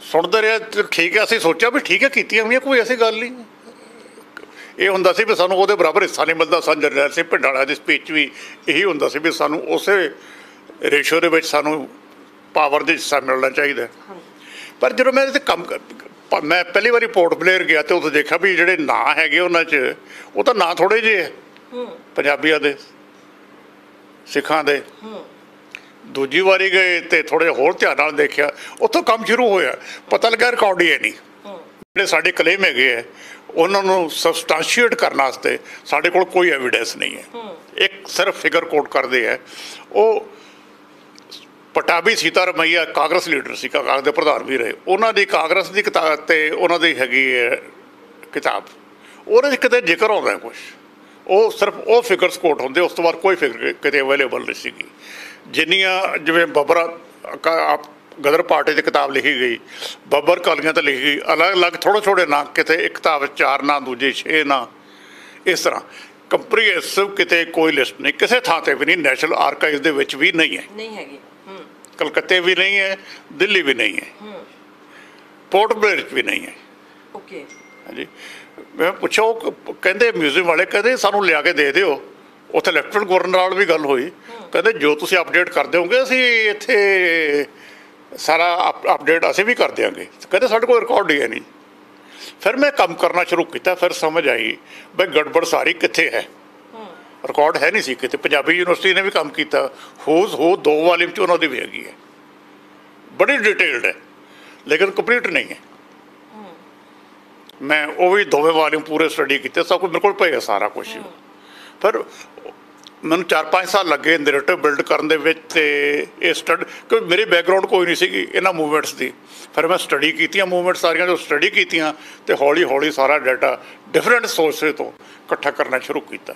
ਸੁਣਦਾ ਰਿਹਾ, ਠੀਕ ਹੈ, ਅਸੀਂ ਸੋਚਿਆ ਵੀ ਠੀਕ ਹੈ ਕੀਤੀਆਂ ਹੋਈਆਂ, ਕੋਈ ਐਸੀ ਗੱਲ ਨਹੀਂ। ਇਹ ਹੁੰਦਾ ਸੀ ਵੀ ਸਾਨੂੰ ਉਹਦੇ ਬਰਾਬਰ ਹਿੱਸਾ ਨਹੀਂ ਮਿਲਦਾ। ਸਾਨੂੰ ਜਰਨੈਲ ਸਿੰਘ ਭਿੰਡਰਾਲਾ ਦੀ ਸਪੀਚ ਵੀ ਇਹੀ ਹੁੰਦਾ ਸੀ ਵੀ ਸਾਨੂੰ ਉਸੇ ਰੇਸ਼ੋ ਦੇ ਵਿੱਚ ਸਾਨੂੰ ਪਾਵਰ ਦੇ ਹਿੱਸਾ ਮਿਲਣਾ ਚਾਹੀਦਾ। ਪਰ ਜਦੋਂ ਮੈਂ ਇਹਦੇ ਕੰਮ, ਮੈਂ ਪਹਿਲੀ ਵਾਰੀ ਪੋਰਟ ਬਲੇਅਰ ਗਿਆ ਅਤੇ ਉੱਥੇ ਦੇਖਿਆ ਵੀ ਜਿਹੜੇ ਨਾਂ ਹੈਗੇ ਉਹਨਾਂ 'ਚ, ਉਹ ਤਾਂ ਨਾਂ ਥੋੜ੍ਹੇ ਜਿਹੇ ਹੈ ਪੰਜਾਬੀਆਂ ਦੇ, ਸਿੱਖਾਂ ਦੇ। ਦੂਜੀ ਵਾਰੀ ਗਏ ਅਤੇ ਥੋੜ੍ਹੇ ਹੋਰ ਧਿਆਨ ਨਾਲ ਦੇਖਿਆ, ਉੱਥੋਂ ਕੰਮ ਸ਼ੁਰੂ ਹੋਇਆ, ਪਤਾ ਲੱਗਾ ਰਿਕਾਰਡ ਹੀ ਹੈ ਨਹੀਂ। ਜਿਹੜੇ ਸਾਡੇ ਕਲੇਮ ਹੈਗੇ ਹੈ ਉਹਨਾਂ ਨੂੰ ਸਬਸਟੈਂਸ਼ੀਏਟ ਕਰਨ ਵਾਸਤੇ ਸਾਡੇ ਕੋਲ ਕੋਈ ਐਵੀਡੈਂਸ ਨਹੀਂ ਹੈ। ਇੱਕ ਸਿਰਫ ਫਿਗਰ ਕੋਟ ਕਰਦੇ ਹੈ। ਉਹ ਪਟਾਭੀ ਸੀਤਾਰਮਈਆ ਕਾਂਗਰਸ ਲੀਡਰ ਸੀ, ਕਾਂਗਰਸ ਦੇ ਪ੍ਰਧਾਨ ਵੀ ਰਹੇ। ਉਹਨਾਂ ਦੀ ਕਾਂਗਰਸ ਦੀ ਕਿਤਾਬ ਤੇ ਉਹਨਾਂ ਦੀ ਹੈਗੀ ਹੈ ਕਿਤਾਬ, ਉਹਦੇ 'ਚ ਕਿਤੇ ਜ਼ਿਕਰ ਆਉਂਦਾ ਕੁਛ, ਉਹ ਸਿਰਫ ਉਹ ਫਿਗਰਸ ਕੋਟ ਹੁੰਦੇ, ਉਸ ਤੋਂ ਬਾਅਦ ਕੋਈ ਫਿਗਰ ਕਿਤੇ ਅਵੇਲੇਬਲ ਨਹੀਂ ਸੀਗੀ। ਜਿੰਨੀਆਂ ਜਿਵੇਂ ਬੱਬਰ ਗਦਰ ਪਾਰਟੀ ਦੀ ਕਿਤਾਬ ਲਿਖੀ ਗਈ, ਬੱਬਰ ਕਾਲੀਆਂ 'ਤੇ ਲਿਖੀ ਗਈ, ਅਲੱਗ-ਅਲੱਗ ਥੋੜ੍ਹੇ ਨਾਂ, ਕਿਤੇ ਇੱਕ ਕਿਤਾਬ 4 ਨਾਂ, ਦੂਜੇ 6 ਨਾਂ, ਇਸ ਤਰ੍ਹਾਂ ਕੰਪਰੀਹੈਂਸਿਵ ਕਿਤੇ ਕੋਈ ਲਿਸਟ ਨਹੀਂ, ਕਿਸੇ ਥਾਂ 'ਤੇ ਵੀ ਨਹੀਂ। ਨੈਸ਼ਨਲ ਆਰਕਾਈਵ ਦੇ ਵਿੱਚ ਵੀ ਨਹੀਂ ਹੈ, ਨਹੀਂ ਹੈਗੀ, ਕਲਕੱਤੇ ਵੀ ਨਹੀਂ ਹੈ, ਦਿੱਲੀ ਵੀ ਨਹੀਂ ਹੈ, ਪੋਰਟ ਬਲੇਅਰ 'ਚ ਵੀ ਨਹੀਂ ਹੈ। ਓਕੇ, ਹਾਂਜੀ। ਮੈਂ ਪੁੱਛਿਆ, ਉਹ ਕਹਿੰਦੇ ਮਿਊਜ਼ੀਅਮ ਵਾਲੇ ਕਹਿੰਦੇ ਸਾਨੂੰ ਲਿਆ ਕੇ ਦੇ ਦਿਓ। ਉੱਥੇ ਲੈਫਟੀਨੈਂਟ ਗਵਰਨਰ ਨਾਲ ਵੀ ਗੱਲ ਹੋਈ, ਕਹਿੰਦੇ ਜੋ ਤੁਸੀਂ ਅਪਡੇਟ ਕਰ ਦਿਓਗੇ ਅਸੀਂ ਇੱਥੇ ਸਾਰਾ ਅਪਡੇਟ ਅਸੀਂ ਵੀ ਕਰ ਦਿਆਂਗੇ। ਕਹਿੰਦੇ ਸਾਡੇ ਕੋਲ ਰਿਕਾਰਡ ਹੀ ਹੈ ਨਹੀਂ। ਫਿਰ ਮੈਂ ਕੰਮ ਕਰਨਾ ਸ਼ੁਰੂ ਕੀਤਾ, ਫਿਰ ਸਮਝ ਆਈ ਬਈ ਗੜਬੜ ਸਾਰੀ ਕਿੱਥੇ ਹੈ। ਰਿਕਾਰਡ ਹੈ ਨਹੀਂ ਸੀ ਕਿਤੇ। ਪੰਜਾਬੀ ਯੂਨੀਵਰਸਿਟੀ ਨੇ ਵੀ ਕੰਮ ਕੀਤਾ, ਹੋਜ਼ 2 ਵਾਲੀਅਮ 'ਚ ਉਹਨਾਂ ਦੀ ਵੀ ਹੈਗੀ ਹੈ, ਬੜੀ ਡਿਟੇਲਡ ਹੈ, ਲੇਕਿਨ ਕੰਪਲੀਟ ਨਹੀਂ ਹੈ। ਮੈਂ ਉਹ ਵੀ ਦੋਵੇਂ ਵਾਲੀਅਮ ਪੂਰੇ ਸਟੱਡੀ ਕੀਤੇ, ਸਭ ਕੁਝ ਮੇਰੇ ਕੋਲ ਪਿਆ ਸਾਰਾ ਕੁਛ। ਫਿਰ ਮੈਨੂੰ 4-5 ਸਾਲ ਲੱਗੇ ਨੈਰੇਟਿਵ ਬਿਲਡ ਕਰਨ ਦੇ ਵਿੱਚ। ਅਤੇ ਇਹ ਕਿਉਂਕਿ ਮੇਰੀ ਬੈਕਗਰਾਊਂਡ ਕੋਈ ਨਹੀਂ ਸੀਗੀ ਇਹਨਾਂ ਮੂਵਮੈਂਟਸ ਦੀ। ਫਿਰ ਮੈਂ ਸਟੱਡੀ ਕੀਤੀਆਂ ਮੂਵਮੈਂਟਸ ਸਾਰੀਆਂ, ਜੋ ਸਟੱਡੀ ਕੀਤੀਆਂ ਅਤੇ ਹੌਲੀ ਹੌਲੀ ਸਾਰਾ ਡਾਟਾ ਡਿਫਰੈਂਟ ਸੋਰਸਿਸ ਤੋਂ ਇਕੱਠਾ ਕਰਨਾ ਸ਼ੁਰੂ ਕੀਤਾ,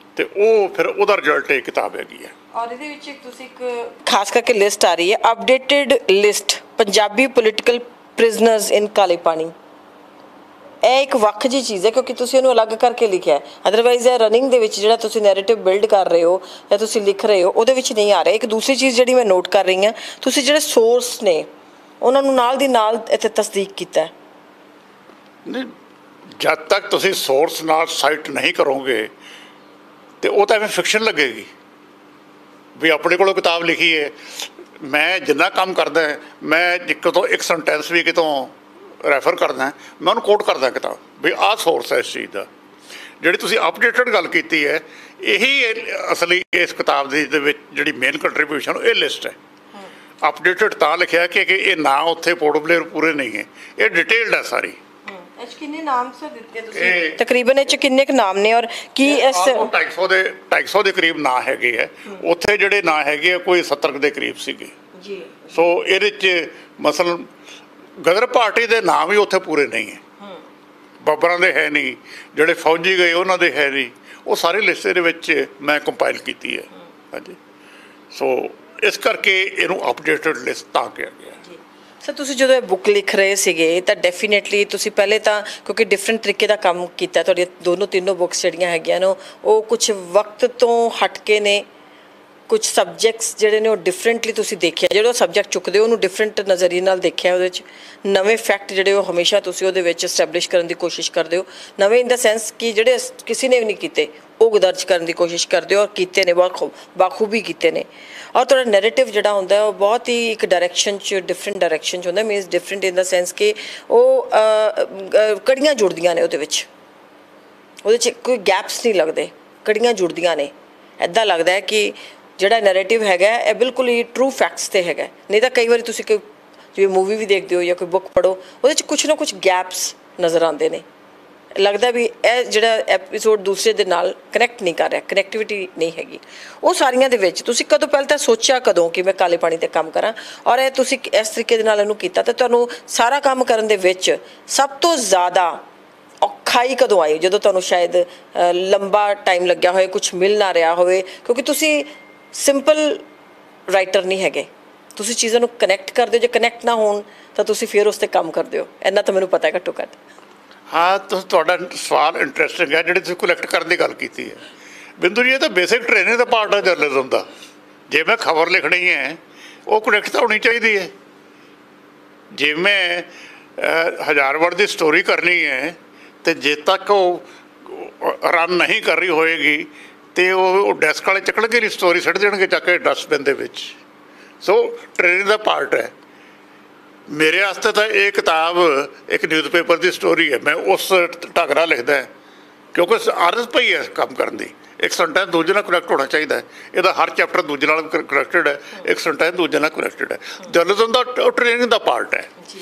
ਅਤੇ ਉਹ ਫਿਰ ਉਹਦਾ ਰਿਜ਼ਲਟ ਇਹ ਕਿਤਾਬ ਹੈਗੀ ਹੈ। ਔਰ ਇਹਦੇ ਵਿੱਚ ਤੁਸੀਂ ਇੱਕ ਖਾਸ ਕਰਕੇ ਲਿਸਟ ਆ ਰਹੀ ਹੈ, updated list Punjabi political prisoners in ਕਾਲੇ ਪਾਣੀ। ਇਹ ਇੱਕ ਵੱਖ ਜਿਹੀ ਚੀਜ਼ ਹੈ, ਕਿਉਂਕਿ ਤੁਸੀਂ ਉਹਨੂੰ ਅਲੱਗ ਕਰਕੇ ਲਿਖਿਆ। ਅਦਰਵਾਈਜ਼ ਇਹ ਰਨਿੰਗ ਦੇ ਵਿੱਚ ਜਿਹੜਾ ਤੁਸੀਂ ਨੈਰੇਟਿਵ ਬਿਲਡ ਕਰ ਰਹੇ ਹੋ ਜਾਂ ਤੁਸੀਂ ਲਿਖ ਰਹੇ ਹੋ, ਉਹਦੇ ਵਿੱਚ ਨਹੀਂ ਆ ਰਿਹਾ। ਇੱਕ ਦੂਸਰੀ ਚੀਜ਼ ਜਿਹੜੀ ਮੈਂ ਨੋਟ ਕਰ ਰਹੀ ਹਾਂ, ਤੁਸੀਂ ਜਿਹੜੇ ਸੋਰਸ ਨੇ ਉਹਨਾਂ ਨੂੰ ਨਾਲ ਦੀ ਨਾਲ ਇੱਥੇ ਤਸਦੀਕ ਕੀਤਾ ਹੈ। ਨਹੀਂ, ਜਦ ਤੱਕ ਤੁਸੀਂ ਸੋਰਸ ਨਾਲ ਸਾਈਟ ਨਹੀਂ ਕਰੋਗੇ ਅਤੇ ਉਹ ਤਾਂ ਐਵੇਂ ਫਿਕਸ਼ਨ ਲੱਗੇਗੀ ਵੀ ਆਪਣੇ ਕੋਲੋਂ ਕਿਤਾਬ ਲਿਖੀ ਹੈ। ਮੈਂ ਜਿੰਨਾ ਕੰਮ ਕਰਦਾ, ਮੈਂ ਇੱਕ ਸੈਂਟੈਂਸ ਵੀ ਕਿਤੋਂ ਰੈਫਰ ਕਰਦਾ, ਮੈਂ ਉਹਨੂੰ ਕੋਟ ਕਰਦਾ ਕਿਤਾਬ ਵੀ ਆਹ ਸੋਰਸ ਹੈ ਇਸ ਚੀਜ਼ ਦਾ। ਜਿਹੜੀ ਤੁਸੀਂ ਅਪਡੇਟਡ ਗੱਲ ਕੀਤੀ ਹੈ, ਇਹੀ ਅਸਲੀ ਇਸ ਕਿਤਾਬ ਦੇ ਵਿੱਚ ਜਿਹੜੀ ਮੇਨ ਕੰਟਰੀਬਿਊਸ਼ਨ ਇਹ ਲਿਸਟ ਹੈ। ਅਪਡੇਟਡ ਤਾਂ ਲਿਖਿਆ ਕਿ ਇਹ ਨਾਂ ਉੱਥੇ ਪੋਰਟ ਬਲੇਅਰ ਪੂਰੇ ਨਹੀਂ ਹੈ, ਇਹ ਡਿਟੇਲਡ ਹੈ ਸਾਰੀ। ਕਿੰਨੇ ਨਾਮ ਸਰ ਦਿੱਤੇ ਤੁਸੀਂ? ਤਕਰੀਬਨ ਇਹ 'ਚ ਕਿੰਨੇ ਕੁ ਨਾਮ ਨੇ ਔਰ ਕੀ ਇਸ 250 ਦੇ ਕਰੀਬ ਨਾਂ ਹੈਗੇ ਹੈ। ਉੱਥੇ ਜਿਹੜੇ ਨਾਂ ਹੈਗੇ ਆ ਕੋਈ 70 ਦੇ ਕਰੀਬ ਸੀਗੇ ਜੀ। ਸੋ ਇਹਦੇ 'ਚ ਮਸਲਨ ਗਦਰ ਪਾਰਟੀ ਦੇ ਨਾਮ ਵੀ ਉੱਥੇ ਪੂਰੇ ਨਹੀਂ ਹੈ, ਬੱਬਰਾਂ ਦੇ ਹੈ ਨਹੀਂ, ਜਿਹੜੇ ਫੌਜੀ ਗਏ ਉਹਨਾਂ ਦੇ ਹੈ ਨਹੀਂ। ਉਹ ਸਾਰੀ ਲਿਸਟ ਦੇ ਵਿੱਚ ਮੈਂ ਕੰਪਾਈਲ ਕੀਤੀ ਹੈ। ਹਾਂਜੀ, ਸੋ ਇਸ ਕਰਕੇ ਇਹਨੂੰ ਅਪਡੇਟਡ ਲਿਸਟ ਤਾਂ ਕਿਹਾ ਗਿਆ। ਸਰ ਤੁਸੀਂ ਜਦੋਂ ਇਹ ਬੁੱਕ ਲਿਖ ਰਹੇ ਸੀਗੇ ਤਾਂ ਡੈਫੀਨੇਟਲੀ ਤੁਸੀਂ ਪਹਿਲੇ ਤਾਂ ਕਿਉਂਕਿ ਡਿਫਰੈਂਟ ਤਰੀਕੇ ਦਾ ਕੰਮ ਕੀਤਾ, ਤੁਹਾਡੀਆਂ ਤਿੰਨੋਂ ਬੁੱਕਸ ਜਿਹੜੀਆਂ ਹੈਗੀਆਂ ਨੇ ਉਹ ਕੁਝ ਵਕਤ ਤੋਂ ਹਟ ਕੇ ਨੇ, ਕੁਝ ਸਬਜੈਕਟਸ ਜਿਹੜੇ ਨੇ ਉਹ ਡਿਫਰੈਂਟਲੀ ਤੁਸੀਂ ਦੇਖਿਆ, ਜਿਹੜਾ ਸਬਜੈਕਟ ਚੁੱਕਦੇ ਹੋ ਉਹਨੂੰ ਡਿਫਰੈਂਟ ਨਜ਼ਰੀਏ ਨਾਲ ਦੇਖਿਆ, ਉਹਦੇ 'ਚ ਨਵੇਂ ਫੈਕਟ ਜਿਹੜੇ ਉਹ ਹਮੇਸ਼ਾ ਤੁਸੀਂ ਉਹਦੇ ਵਿੱਚ ਐਸਟੈਬਲਿਸ਼ ਕਰਨ ਦੀ ਕੋਸ਼ਿਸ਼ ਕਰਦੇ ਹੋ। ਨਵੇਂ ਇਨ ਦਾ ਸੈਂਸ ਕਿ ਜਿਹੜੇ ਕਿਸੇ ਨੇ ਵੀ ਨਹੀਂ ਕੀਤੇ ਉਹ ਦਰਜ ਕਰਨ ਦੀ ਕੋਸ਼ਿਸ਼ ਕਰਦੇ ਹੋ, ਔਰ ਕੀਤੇ ਨੇ, ਬਹੁਤ ਬਾਖੂਬੀ ਕੀਤੇ ਨੇ। ਔਰ ਤੁਹਾਡਾ ਨੈਰੇਟਿਵ ਜਿਹੜਾ ਹੁੰਦਾ ਉਹ ਬਹੁਤ ਹੀ ਇੱਕ ਡਾਇਰੈਕਸ਼ਨ 'ਚ ਡਿਫਰੈਂਟ ਡਾਇਰੈਕਸ਼ਨ 'ਚ ਹੁੰਦਾ, ਮੀਨਸ ਡਿਫਰੈਂਟ ਇਨ ਦਾ ਸੈਂਸ ਕਿ ਉਹ ਕੜੀਆਂ ਜੁੜਦੀਆਂ ਨੇ ਉਹਦੇ 'ਚ ਕੋਈ ਗੈਪਸ ਨਹੀਂ ਲੱਗਦੇ, ਕੜੀਆਂ ਜੁੜਦੀਆਂ ਨੇ। ਇੱਦਾਂ ਲੱਗਦਾ ਹੈ ਕਿ ਜਿਹੜਾ ਨੈਰੇਟਿਵ ਹੈਗਾ ਇਹ ਬਿਲਕੁਲ ਹੀ ਟਰੂ ਫੈਕਟਸ 'ਤੇ ਹੈਗਾ। ਨਹੀਂ ਤਾਂ ਕਈ ਵਾਰੀ ਤੁਸੀਂ ਕੋਈ ਜਿਵੇਂ ਮੂਵੀ ਵੀ ਦੇਖਦੇ ਹੋ ਜਾਂ ਕੋਈ ਬੁੱਕ ਪੜ੍ਹੋ, ਉਹਦੇ 'ਚ ਕੁਛ ਨਾ ਕੁਛ ਗੈਪਸ ਨਜ਼ਰ ਆਉਂਦੇ ਨੇ। ਲੱਗਦਾ ਵੀ ਇਹ ਜਿਹੜਾ ਐਪੀਸੋਡ ਦੂਸਰੇ ਦੇ ਨਾਲ ਕਨੈਕਟ ਨਹੀਂ ਕਰ ਰਿਹਾ, ਕਨੈਕਟੀਵਿਟੀ ਨਹੀਂ ਹੈਗੀ। ਉਹ ਸਾਰੀਆਂ ਦੇ ਵਿੱਚ ਤੁਸੀਂ ਕਦੋਂ ਪਹਿਲਾਂ ਤਾਂ ਸੋਚਿਆ ਕਦੋਂ ਕਿ ਮੈਂ ਕਾਲੇ ਪਾਣੀ 'ਤੇ ਕੰਮ ਕਰਾਂ, ਔਰ ਇਹ ਤੁਸੀਂ ਇਸ ਤਰੀਕੇ ਦੇ ਨਾਲ ਇਹਨੂੰ ਕੀਤਾ, ਤਾਂ ਤੁਹਾਨੂੰ ਸਾਰਾ ਕੰਮ ਕਰਨ ਦੇ ਵਿੱਚ ਸਭ ਤੋਂ ਜ਼ਿਆਦਾ ਔਖਾਈ ਕਦੋਂ ਆਈ? ਜਦੋਂ ਤੁਹਾਨੂੰ ਸ਼ਾਇਦ ਲੰਬਾ ਟਾਈਮ ਲੱਗਿਆ ਹੋਵੇ, ਕੁਛ ਮਿਲ ਨਾ ਰਿਹਾ ਹੋਵੇ, ਕਿਉਂਕਿ ਤੁਸੀਂ ਸਿੰਪਲ ਰਾਈਟਰ ਨਹੀਂ ਹੈਗੇ, ਤੁਸੀਂ ਚੀਜ਼ਾਂ ਨੂੰ ਕਨੈਕਟ ਕਰਦੇ ਹੋ। ਜੇ ਕਨੈਕਟ ਨਾ ਹੋਣ ਤਾਂ ਤੁਸੀਂ ਫਿਰ ਉਸ 'ਤੇ ਕੰਮ ਕਰਦੇ ਹੋ। ਇੰਨਾ ਤਾਂ ਮੈਨੂੰ ਪਤਾ ਹੈ ਘੱਟੋ ਘੱਟ। ਹਾਂ, ਤੁਹਾਡਾ ਸਵਾਲ ਇੰਟਰਸਟਿੰਗ ਹੈ। ਜਿਹੜੀ ਤੁਸੀਂ ਕਲੈਕਟ ਕਰਨ ਦੀ ਗੱਲ ਕੀਤੀ ਹੈ ਬਿੰਦੂ ਜੀ, ਇਹ ਤਾਂ ਬੇਸਿਕ ਟ੍ਰੇਨਿੰਗ ਦਾ ਪਾਰਟ ਹੈ ਜਰਨਲਿਜ਼ਮ ਦਾ। ਜੇ ਮੈਂ ਖਬਰ ਲਿਖਣੀ ਹੈ ਉਹ ਕਨੈਕਟ ਤਾਂ ਹੋਣੀ ਚਾਹੀਦੀ ਹੈ। ਜਿਵੇਂ 1000 ਵਰਡ ਦੀ ਸਟੋਰੀ ਕਰਨੀ ਹੈ ਅਤੇ ਜੇ ਤੱਕ ਉਹ ਰਨ ਨਹੀਂ ਕਰ ਰਹੀ ਹੋਏਗੀ ਅਤੇ ਉਹ ਡੈਸਕ ਵਾਲੇ ਚੱਕਣਗੇ ਨਹੀਂ, ਸਟੋਰੀ ਸੁੱਟ ਦੇਣਗੇ ਚੱਕ ਕੇ ਡਸਟਬਿਨ ਦੇ ਵਿੱਚ। ਸੋ ਟ੍ਰੇਨਿੰਗ ਦਾ ਪਾਰਟ ਹੈ। ਮੇਰੇ ਵਾਸਤੇ ਤਾਂ ਇਹ ਕਿਤਾਬ ਇੱਕ ਨਿਊਜ਼ਪੇਪਰ ਦੀ ਸਟੋਰੀ ਹੈ। ਮੈਂ ਉਸ ਢੰਗ ਨਾਲ ਲਿਖਦਾ ਕਿਉਂਕਿ ਆਦਤ ਪਈ ਹੈ ਕੰਮ ਕਰਨ ਦੀ। ਇੱਕ ਸੈਂਟੈਂਸ ਦੂਜੇ ਨਾਲ ਕਨੈਕਟ ਹੋਣਾ ਚਾਹੀਦਾ ਹੈ। ਇਹਦਾ ਹਰ ਚੈਪਟਰ ਦੂਜੇ ਨਾਲ ਕਨੈਕਟਡ ਹੈ, ਇੱਕ ਸੈਂਟੈਂਸ ਦੂਜੇ ਨਾਲ ਕਨੈਕਟਡ ਹੈ। ਜਰਨਲਿਜ਼ਮ ਦਾ ਟ੍ਰੇਨਿੰਗ ਦਾ ਪਾਰਟ ਹੈ।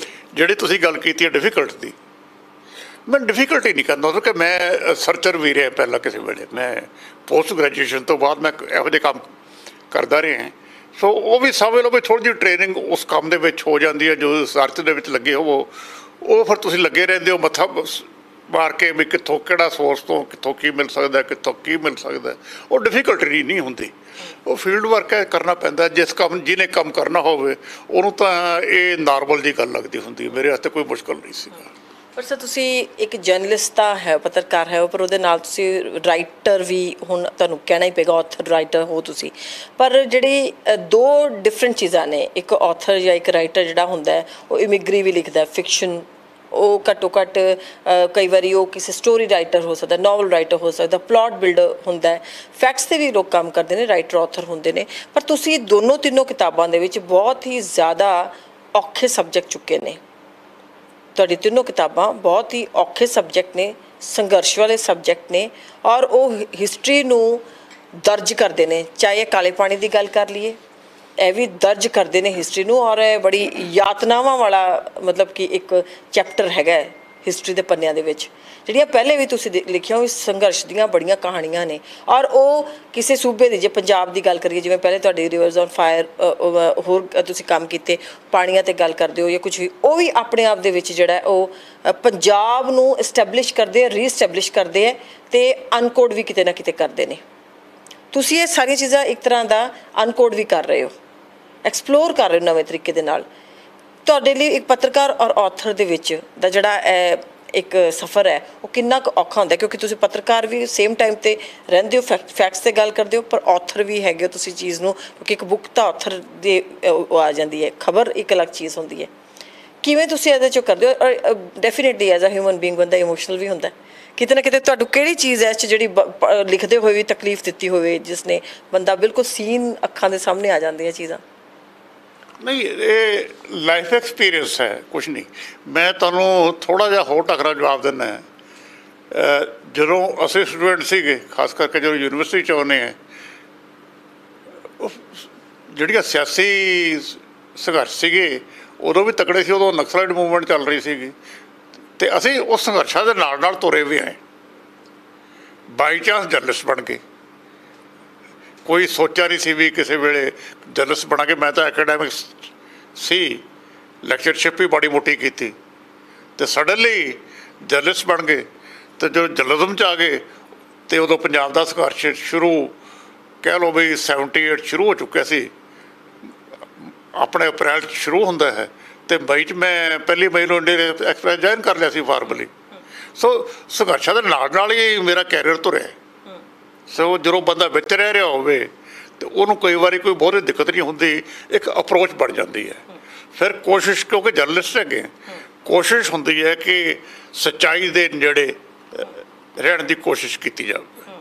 ਜਿਹੜੀ ਤੁਸੀਂ ਗੱਲ ਕੀਤੀ ਹੈ ਡਿਫੀਕਲਟ ਦੀ, मैं डिफिकल्टी नहीं करता क्योंकि मैं सर्चर भी रहा पहला किसी वे, मैं पोस्ट ग्रैजुएशन तो बाद मैं ਇਹੋ ਜਿਹੇ काम करता रहा। सो वो भी समझ लो भी थोड़ी जी ट्रेनिंग उस काम ਦੇ ਵਿੱਚ ਹੋ ਜਾਂਦੀ ਹੈ जो रिसर्च ਦੇ ਵਿੱਚ ਲੱਗੇ ਹੋਵੋ, ਉਹ ਫਿਰ ਤੁਸੀਂ ਲੱਗੇ ਰਹਿੰਦੇ ਹੋ ਮੱਥਾ ਮਾਰ ਕੇ ਵੀ ਕਿੱਥੋਂ ਕਿਹੜਾ ਸੋਰਸ ਤੋਂ ਕਿੱਥੋਂ ਕੀ ਮਿਲ ਸਕਦਾ, ਕਿੱਥੋਂ ਕੀ ਮਿਲ ਸਕਦਾ। ਉਹ ਡਿਫਿਕਲਟੀ ਨਹੀਂ ਹੁੰਦੀ, ਉਹ ਫੀਲਡ ਵਰਕ ਹੈ, ਕਰਨਾ ਪੈਂਦਾ। ਜਿਸ ਕੰਮ ਜਿਹਨੇ ਕੰਮ ਕਰਨਾ ਹੋਵੇ ਉਹਨੂੰ ਤਾਂ ਇਹ ਨਾਰਮਲ ਜੀ ਗੱਲ ਲੱਗਦੀ ਹੁੰਦੀ, ਮੇਰੇ ਵਾਸਤੇ ਕੋਈ ਮੁਸ਼ਕਲ ਨਹੀਂ ਸੀਗਾ। ਪਰ ਸਰ ਤੁਸੀਂ ਇੱਕ ਜਰਨਲਿਸਟ ਤਾਂ ਹੈ, ਪੱਤਰਕਾਰ ਹੈ, ਪਰ ਉਹਦੇ ਨਾਲ ਤੁਸੀਂ ਰਾਈਟਰ ਵੀ, ਹੁਣ ਤੁਹਾਨੂੰ ਕਹਿਣਾ ਹੀ ਪਏਗਾ ਆਥਰ ਰਾਈਟਰ ਹੋ ਤੁਸੀਂ। ਪਰ ਜਿਹੜੀ ਦੋ ਡਿਫਰੈਂਟ ਚੀਜ਼ਾਂ ਨੇ, ਇੱਕ ਆਥਰ ਜਾਂ ਇੱਕ ਰਾਈਟਰ ਜਿਹੜਾ ਹੁੰਦਾ ਹੈ ਉਹ ਇਮੀਗਰੀ ਵੀ ਲਿਖਦਾ, ਫਿਕਸ਼ਨ, ਉਹ ਘੱਟੋ ਘੱਟ ਕਈ ਵਾਰੀ ਉਹ ਕਿਸੇ ਸਟੋਰੀ ਰਾਈਟਰ ਹੋ ਸਕਦਾ, ਨਾਵਲ ਰਾਈਟਰ ਹੋ ਸਕਦਾ, ਪਲਾਟ ਬਿਲਡਰ ਹੁੰਦਾ ਹੈ, ਫੈਕਟਸ 'ਤੇ ਵੀ ਲੋਕ ਕੰਮ ਕਰਦੇ ਨੇ, ਰਾਈਟਰ ਆਥਰ ਹੁੰਦੇ ਨੇ। ਪਰ ਤੁਸੀਂ ਦੋਨੋਂ ਤਿੰਨੋਂ ਕਿਤਾਬਾਂ ਦੇ ਵਿੱਚ ਬਹੁਤ ਹੀ ਜ਼ਿਆਦਾ ਔਖੇ ਸਬਜੈਕਟ ਚੁੱਕੇ ਨੇ। ਤੁਹਾਡੀ ਤਿੰਨੋਂ ਕਿਤਾਬਾਂ ਬਹੁਤ ਹੀ ਔਖੇ ਸਬਜੈਕਟ ਨੇ, ਸੰਘਰਸ਼ ਵਾਲੇ ਸਬਜੈਕਟ ਨੇ, ਔਰ ਉਹ ਹਿਸਟਰੀ ਨੂੰ ਦਰਜ ਕਰਦੇ ਨੇ। ਚਾਹੇ ਕਾਲੇ ਪਾਣੀ ਦੀ ਗੱਲ ਕਰ ਲਈਏ, ਇਹ ਵੀ ਦਰਜ ਕਰਦੇ ਨੇ ਹਿਸਟਰੀ ਨੂੰ, ਔਰ ਇਹ ਬੜੀ ਯਾਤਨਾਵਾਂ ਵਾਲਾ ਮਤਲਬ ਕਿ ਇੱਕ ਚੈਪਟਰ ਹੈਗਾ ਹਿਸਟਰੀ ਦੇ ਪੰਨਿਆਂ ਦੇ ਵਿੱਚ। ਜਿਹੜੀਆਂ ਪਹਿਲੇ ਵੀ ਤੁਸੀਂ ਲਿਖੀਆਂ ਉਹ ਸੰਘਰਸ਼ ਦੀਆਂ ਬੜੀਆਂ ਕਹਾਣੀਆਂ ਨੇ, ਔਰ ਉਹ ਕਿਸੇ ਸੂਬੇ ਦੀ, ਜੇ ਪੰਜਾਬ ਦੀ ਗੱਲ ਕਰੀਏ, ਜਿਵੇਂ ਪਹਿਲੇ ਤੁਹਾਡੀ ਰਿਵਰਸ ਔਨ ਫਾਇਰ, ਹੋਰ ਤੁਸੀਂ ਕੰਮ ਕੀਤੇ ਪਾਣੀਆਂ 'ਤੇ ਗੱਲ ਕਰਦੇ ਹੋ ਜਾਂ ਕੁਛ ਵੀ, ਉਹ ਵੀ ਆਪਣੇ ਆਪ ਦੇ ਵਿੱਚ ਜਿਹੜਾ ਉਹ ਪੰਜਾਬ ਨੂੰ ਇਸਟੈਬਲਿਸ਼ ਕਰਦੇ ਆ, ਰੀਸਟੈਬਲਿਸ਼ ਕਰਦੇ ਹੈ, ਅਤੇ ਅਨਕੋਡ ਵੀ ਕਿਤੇ ਨਾ ਕਿਤੇ ਕਰਦੇ ਨੇ। ਤੁਸੀਂ ਇਹ ਸਾਰੀਆਂ ਚੀਜ਼ਾਂ ਇੱਕ ਤਰ੍ਹਾਂ ਦਾ ਅਨਕੋਡ ਵੀ ਕਰ ਰਹੇ ਹੋ, ਐਕਸਪਲੋਰ ਕਰ ਰਹੇ ਹੋ ਨਵੇਂ ਤਰੀਕੇ ਦੇ ਨਾਲ। ਤੁਹਾਡੇ ਲਈ ਇੱਕ ਪੱਤਰਕਾਰ ਔਰ ਆਥਰ ਦੇ ਵਿੱਚ ਦਾ ਜਿਹੜਾ ਇੱਕ ਸਫ਼ਰ ਹੈ ਉਹ ਕਿੰਨਾ ਕੁ ਔਖਾ ਹੁੰਦਾ, ਕਿਉਂਕਿ ਤੁਸੀਂ ਪੱਤਰਕਾਰ ਵੀ ਸੇਮ ਟਾਈਮ 'ਤੇ ਰਹਿੰਦੇ ਹੋ, ਫੈਕਟਸ 'ਤੇ ਗੱਲ ਕਰਦੇ ਹੋ, ਪਰ ਆਥਰ ਵੀ ਹੈਗੇ ਹੋ ਤੁਸੀਂ ਚੀਜ਼ ਨੂੰ, ਕਿਉਂਕਿ ਇੱਕ ਬੁੱਕ ਤਾਂ ਆਥਰ ਦੇ ਉਹ ਆ ਜਾਂਦੀ ਹੈ, ਖਬਰ ਇੱਕ ਅਲੱਗ ਚੀਜ਼ ਹੁੰਦੀ ਹੈ। ਕਿਵੇਂ ਤੁਸੀਂ ਇਹਦੇ 'ਚੋਂ ਕਰਦੇ ਹੋ? ਔਰ definitely as a human being ਬੰਦਾ ਇਮੋਸ਼ਨਲ ਵੀ ਹੁੰਦਾ, ਕਿਤੇ ਨਾ ਕਿਤੇ ਤੁਹਾਨੂੰ ਕਿਹੜੀ ਚੀਜ਼ ਹੈ 'ਚ ਜਿਹੜੀ ਲਿਖਦੇ ਹੋਏ ਵੀ ਤਕਲੀਫ ਦਿੱਤੀ ਹੋਵੇ, ਜਿਸ ਨੇ ਬੰਦਾ ਬਿਲਕੁਲ ਸੀਨ ਅੱਖਾਂ ਦੇ ਸਾਹਮਣੇ ਆ ਜਾਂਦੀਆਂ ਚੀਜ਼ਾਂ? ਨਹੀਂ, ਇਹ ਲਾਈਫ ਐਕਸਪੀਰੀਅੰਸ ਹੈ, ਕੁਛ ਨਹੀਂ। ਮੈਂ ਤੁਹਾਨੂੰ ਥੋੜ੍ਹਾ ਜਿਹਾ ਹੋਰ ਟਕਰਾ ਜਵਾਬ ਦਿੰਦਾ। ਜਦੋਂ ਅਸੀਂ ਸਟੂਡੈਂਟ ਸੀਗੇ, ਖਾਸ ਕਰਕੇ ਜਦੋਂ ਯੂਨੀਵਰਸਿਟੀ 'ਚ ਆਉਂਦੇ ਹਾਂ, ਜਿਹੜੀਆਂ ਸਿਆਸੀ ਸੰਘਰਸ਼ ਸੀਗੇ ਉਦੋਂ ਵੀ ਤਕੜੇ ਸੀ, ਉਦੋਂ ਨਕਸਲਾਈਟ ਮੂਵਮੈਂਟ ਚੱਲ ਰਹੀ ਸੀਗੀ, ਅਤੇ ਅਸੀਂ ਉਸ ਸੰਘਰਸ਼ਾਂ ਦੇ ਨਾਲ ਨਾਲ ਤੁਰੇ ਵੀ ਆਏ। ਬਾਈ ਚਾਂਸ ਜਰਨਲਿਸਟ ਬਣ ਗਏ, ਕੋਈ ਸੋਚਿਆ ਨਹੀਂ ਸੀ ਵੀ ਕਿਸੇ ਵੇਲੇ ਜਰਨਲਿਸਟ ਬਣਾਂਗੇ। ਮੈਂ ਤਾਂ ਐਕੈਡੈਮਿਕਸ ਸੀ, ਲੈਕਚਰਸ਼ਿਪ ਵੀ ਬੜੀ ਮੋਟੀ ਕੀਤੀ, ਅਤੇ ਸਡਨਲੀ ਜਰਨਲਿਸਟ ਬਣ ਗਏ। ਅਤੇ ਜਦੋਂ ਜਰਨਲਿਜ਼ਮ 'ਚ ਆ ਗਏ ਅਤੇ ਉਦੋਂ ਪੰਜਾਬ ਦਾ ਸੰਘਰਸ਼ ਸ਼ੁਰੂ, ਕਹਿ ਲਓ ਵੀ 78 ਸ਼ੁਰੂ ਹੋ ਚੁੱਕਿਆ ਸੀ, ਆਪਣੇ ਅਪ੍ਰੈਲ 'ਚ ਸ਼ੁਰੂ ਹੁੰਦਾ ਹੈ, ਅਤੇ ਮਈ 'ਚ ਮੈਂ ਪਹਿਲੀ ਮਈ ਨੂੰ ਇੰਡੀਅਨ ਐਕਸਪ੍ਰੈਸ ਜੁਆਇਨ ਕਰ ਲਿਆ ਸੀ ਫਾਰਮਲੀ। ਸੋ ਸੰਘਰਸ਼ਾਂ ਦੇ ਨਾਲ ਨਾਲ ਹੀ ਮੇਰਾ ਕੈਰੀਅਰ ਤੁਰਿਆ। ਸੋ ਜਦੋਂ ਬੰਦਾ ਵਿੱਚ ਰਹਿ ਰਿਹਾ ਹੋਵੇ ਅਤੇ ਉਹਨੂੰ ਕਈ ਵਾਰੀ ਕੋਈ ਬਹੁਤ ਦਿੱਕਤ ਨਹੀਂ ਹੁੰਦੀ, ਇੱਕ ਅਪਰੋਚ ਬਣ ਜਾਂਦੀ ਹੈ। ਫਿਰ ਕੋਸ਼ਿਸ਼, ਕਿਉਂਕਿ ਜਰਨਲਿਸਟ ਹੈਗੇ, ਕੋਸ਼ਿਸ਼ ਹੁੰਦੀ ਹੈ ਕਿ ਸੱਚਾਈ ਦੇ ਨੇੜੇ ਰਹਿਣ ਦੀ ਕੋਸ਼ਿਸ਼ ਕੀਤੀ ਜਾਵੇ।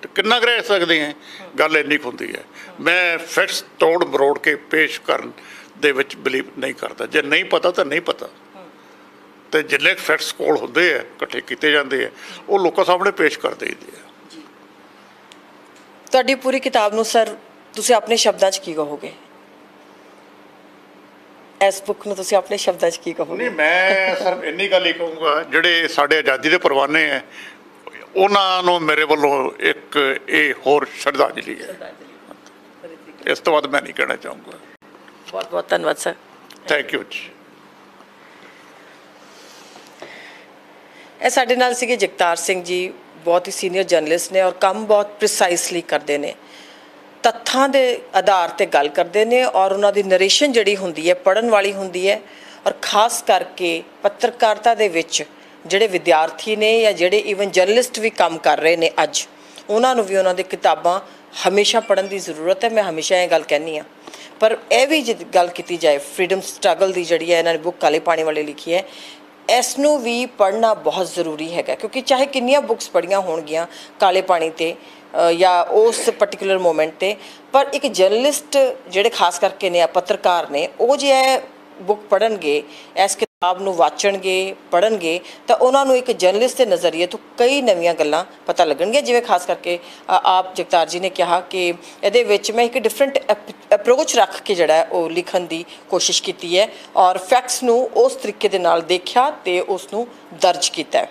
ਅਤੇ ਕਿੰਨਾ ਕੁ ਰਹਿ ਸਕਦੇ ਹੈ, ਗੱਲ ਇੰਨੀ ਕੁ ਹੁੰਦੀ ਹੈ। ਮੈਂ ਫੈਕਟਸ ਤੋੜ ਮਰੋੜ ਕੇ ਪੇਸ਼ ਕਰਨ ਦੇ ਵਿੱਚ ਬਿਲੀਵ ਨਹੀਂ ਕਰਦਾ। ਜੇ ਨਹੀਂ ਪਤਾ ਤਾਂ ਨਹੀਂ ਪਤਾ, ਅਤੇ ਜਿੰਨੇ ਫੈਕਟਸ ਕੋਲ ਹੁੰਦੇ ਆ, ਇਕੱਠੇ ਕੀਤੇ ਜਾਂਦੇ ਆ, ਉਹ ਲੋਕਾਂ ਸਾਹਮਣੇ ਪੇਸ਼ ਕਰ ਦੇਈਦੇ ਆ। ਤੁਹਾਡੀ ਪੂਰੀ ਕਿਤਾਬ ਨੂੰ ਸਰ ਤੁਸੀਂ ਆਪਣੇ ਸ਼ਬਦਾਂ 'ਚ ਕੀ ਕਹੋਗੇ? ਇਸ ਬੁੱਕ ਨੂੰ ਤੁਸੀਂ ਆਪਣੇ ਸ਼ਬਦਾਂ 'ਚ ਕੀ ਕਹੋਗੇ? ਨਹੀਂ, ਮੈਂ ਸਿਰਫ ਇੰਨੀ ਗੱਲ ਹੀ ਕਹੂੰਗਾ, ਜਿਹੜੇ ਸਾਡੇ ਆਜ਼ਾਦੀ ਦੇ ਪਰਵਾਨੇ ਹੈ ਉਹਨਾਂ ਨੂੰ ਮੇਰੇ ਵੱਲੋਂ ਇੱਕ ਇਹ ਹੋਰ ਸ਼ਰਧਾਂਜਲੀ ਹੈ। ਇਸ ਤੋਂ ਬਾਅਦ ਮੈਂ ਨਹੀਂ ਕਹਿਣਾ ਚਾਹੂੰਗਾ। ਬਹੁਤ ਬਹੁਤ ਧੰਨਵਾਦ ਸਰ। ਥੈਂਕ ਯੂ ਜੀ। ਇਹ ਸਾਡੇ ਨਾਲ ਸੀਗੇ ਜਗਤਾਰ ਸਿੰਘ ਜੀ, ਬਹੁਤ ਹੀ ਸੀਨੀਅਰ ਜਰਨਲਿਸਟ ਨੇ, ਔਰ ਕੰਮ ਬਹੁਤ ਪ੍ਰੀਸਾਈਸਲੀ ਕਰਦੇ ਨੇ, ਤੱਥਾਂ ਦੇ ਆਧਾਰ 'ਤੇ ਗੱਲ ਕਰਦੇ ਨੇ, ਔਰ ਉਹਨਾਂ ਦੀ ਨਰੇਸ਼ਨ ਜਿਹੜੀ ਹੁੰਦੀ ਹੈ ਪੜ੍ਹਨ ਵਾਲੀ ਹੁੰਦੀ ਹੈ। ਔਰ ਖਾਸ ਕਰਕੇ ਪੱਤਰਕਾਰਤਾ ਦੇ ਵਿੱਚ ਜਿਹੜੇ ਵਿਦਿਆਰਥੀ ਨੇ ਜਾਂ ਜਿਹੜੇ ਈਵਨ ਜਰਨਲਿਸਟ ਵੀ ਕੰਮ ਕਰ ਰਹੇ ਨੇ ਅੱਜ, ਉਹਨਾਂ ਨੂੰ ਵੀ ਉਹਨਾਂ ਦੀ ਕਿਤਾਬਾਂ ਹਮੇਸ਼ਾ ਪੜ੍ਹਨ ਦੀ ਜ਼ਰੂਰਤ ਹੈ। ਮੈਂ ਹਮੇਸ਼ਾ ਇਹ ਗੱਲ ਕਹਿੰਦੀ ਹਾਂ। ਪਰ ਇਹ ਵੀ ਜੇ ਗੱਲ ਕੀਤੀ ਜਾਏ ਫਰੀडम ਸਟਰਗਲ ਦੀ, ਜਿਹੜੀ ਹੈ ਇਹਨਾਂ ਨੇ ਬੁੱਕ ਕਾਲੇ ਪਾਣੀ ਵਾਲੇ ਲਿਖੀ ਹੈ, ਇਸ ਨੂੰ ਵੀ ਪੜ੍ਹਨਾ ਬਹੁਤ ਜ਼ਰੂਰੀ ਹੈਗਾ, ਕਿਉਂਕਿ ਚਾਹੇ ਕਿੰਨੀਆਂ ਬੁੱਕਸ ਪੜ੍ਹੀਆਂ ਹੋਣਗੀਆਂ ਕਾਲੇ ਪਾਣੀ 'ਤੇ ਜਾਂ ਉਸ ਪਰਟੀਕੂਲਰ ਮੂਮੈਂਟ 'ਤੇ, ਪਰ ਇੱਕ ਜਰਨਲਿਸਟ ਜਿਹੜੇ ਖਾਸ ਕਰਕੇ ਨੇ, ਪੱਤਰਕਾਰ ਨੇ, ਉਹ ਜੇ ਇਹ ਬੁੱਕ ਪੜ੍ਹਨਗੇ, ਇਸ ਕਿਤਾਬ ਨੂੰ ਵਾਚਣਗੇ, ਪੜ੍ਹਨਗੇ, ਤਾਂ ਉਹਨਾਂ ਨੂੰ ਇੱਕ ਜਰਨਲਿਸਟ ਦੇ ਨਜ਼ਰੀਏ ਤੋਂ ਕਈ ਨਵੀਆਂ ਗੱਲਾਂ ਪਤਾ ਲੱਗਣਗੀਆਂ। ਜਿਵੇਂ ਖਾਸ ਕਰਕੇ ਆਪ ਜਗਤਾਰ ਜੀ ਨੇ ਕਿਹਾ ਕਿ ਇਹਦੇ ਵਿੱਚ ਮੈਂ ਇੱਕ ਡਿਫਰੈਂਟ ਅਪਰੋਚ ਰੱਖ ਕੇ ਜਿਹੜਾ ਹੈ ਉਹ ਲਿਖਣ ਦੀ ਕੋਸ਼ਿਸ਼ ਕੀਤੀ ਹੈ ਔਰ ਫੈਕਟਸ ਨੂੰ ਉਸ ਤਰੀਕੇ ਦੇ ਨਾਲ ਦੇਖਿਆ ਤੇ ਉਸ ਨੂੰ ਦਰਜ ਕੀਤਾ ਹੈ।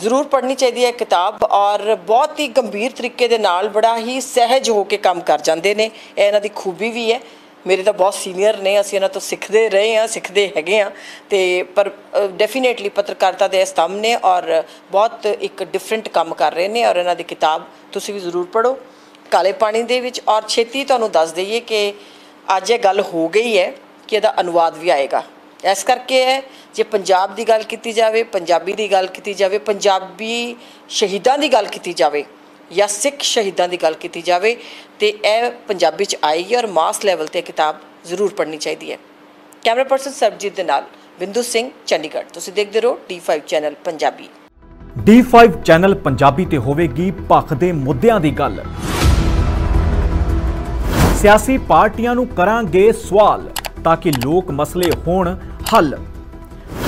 ਜ਼ਰੂਰ ਪੜ੍ਹਨੀ ਚਾਹੀਦੀ ਹੈ ਕਿਤਾਬ ਔਰ ਬਹੁਤ ਹੀ ਗੰਭੀਰ ਤਰੀਕੇ ਦੇ ਨਾਲ ਬੜਾ ਹੀ ਸਹਿਜ ਹੋ ਕੇ ਕੰਮ ਕਰ ਜਾਂਦੇ ਨੇ। ਇਹ ਇਹਨਾਂ ਦੀ ਖੂਬੀ ਵੀ ਹੈ। ਮੇਰੇ ਤਾਂ ਬਹੁਤ ਸੀਨੀਅਰ ਨੇ, ਅਸੀਂ ਇਹਨਾਂ ਤੋਂ ਸਿੱਖਦੇ ਰਹੇ ਹਾਂ, ਸਿੱਖਦੇ ਹੈਗੇ ਹਾਂ ਤੇ ਪਰ ਡੈਫੀਨੇਟਲੀ ਪੱਤਰਕਾਰਤਾ ਦੇ स्तंभ ਨੇ ਔਰ ਬਹੁਤ ਇੱਕ ਡਿਫਰੈਂਟ ਕੰਮ ਕਰ ਰਹੇ ਨੇ ਔਰ ਇਹਨਾਂ ਦੀ ਕਿਤਾਬ ਤੁਸੀਂ ਵੀ ਜ਼ਰੂਰ ਪੜ੍ਹੋ ਕਾਲੇ ਪਾਣੀ ਦੇ ਵਿੱਚ। ਔਰ ਛੇਤੀ ਤੁਹਾਨੂੰ ਦੱਸ ਦਈਏ ਕਿ ਅੱਜ ਇਹ ਗੱਲ ਹੋ ਗਈ ਹੈ ਕਿ ਇਹਦਾ ਅਨੁਵਾਦ ਵੀ ਆਏਗਾ। ਇਸ ਕਰਕੇ ਹੈ ਜੇ ਪੰਜਾਬ ਦੀ ਗੱਲ ਕੀਤੀ ਜਾਵੇ, ਪੰਜਾਬੀ ਦੀ ਗੱਲ ਕੀਤੀ ਜਾਵੇ, ਪੰਜਾਬੀ ਸ਼ਹੀਦਾਂ ਦੀ ਗੱਲ ਕੀਤੀ ਜਾਵੇ ਜਾਂ ਸਿੱਖ ਸ਼ਹੀਦਾਂ ਦੀ ਗੱਲ ਕੀਤੀ ਜਾਵੇ ਤੇ ਇਹ ਪੰਜਾਬੀ 'ਚ ਆਏਗੀ ਔਰ ਮਾਸ ਲੈਵਲ 'ਤੇ ਕਿਤਾਬ ਜ਼ਰੂਰ ਪੜ੍ਹਨੀ ਚਾਹੀਦੀ ਹੈ। ਕੈਮਰਾ ਪਰਸਨ ਸਰਬਜੀਤ ਦੇ ਨਾਲ ਬਿੰਦੂ ਸਿੰਘ, ਚੰਡੀਗੜ੍ਹ। ਤੁਸੀਂ ਦੇਖਦੇ ਰਹੋ D5 channel Punjabi. D5 channel Punjabi ਤੇ ਹੋਵੇਗੀ ਪੱਖ ਦੇ ਮੁੱਦਿਆਂ ਦੀ ਗੱਲ। ਸਿਆਸੀ ਪਾਰਟੀਆਂ ਨੂੰ ਕਰਾਂਗੇ ਸਵਾਲ ਤਾਂ ਕਿ ਲੋਕ ਮਸਲੇ ਹੋਣ ਹੱਲ।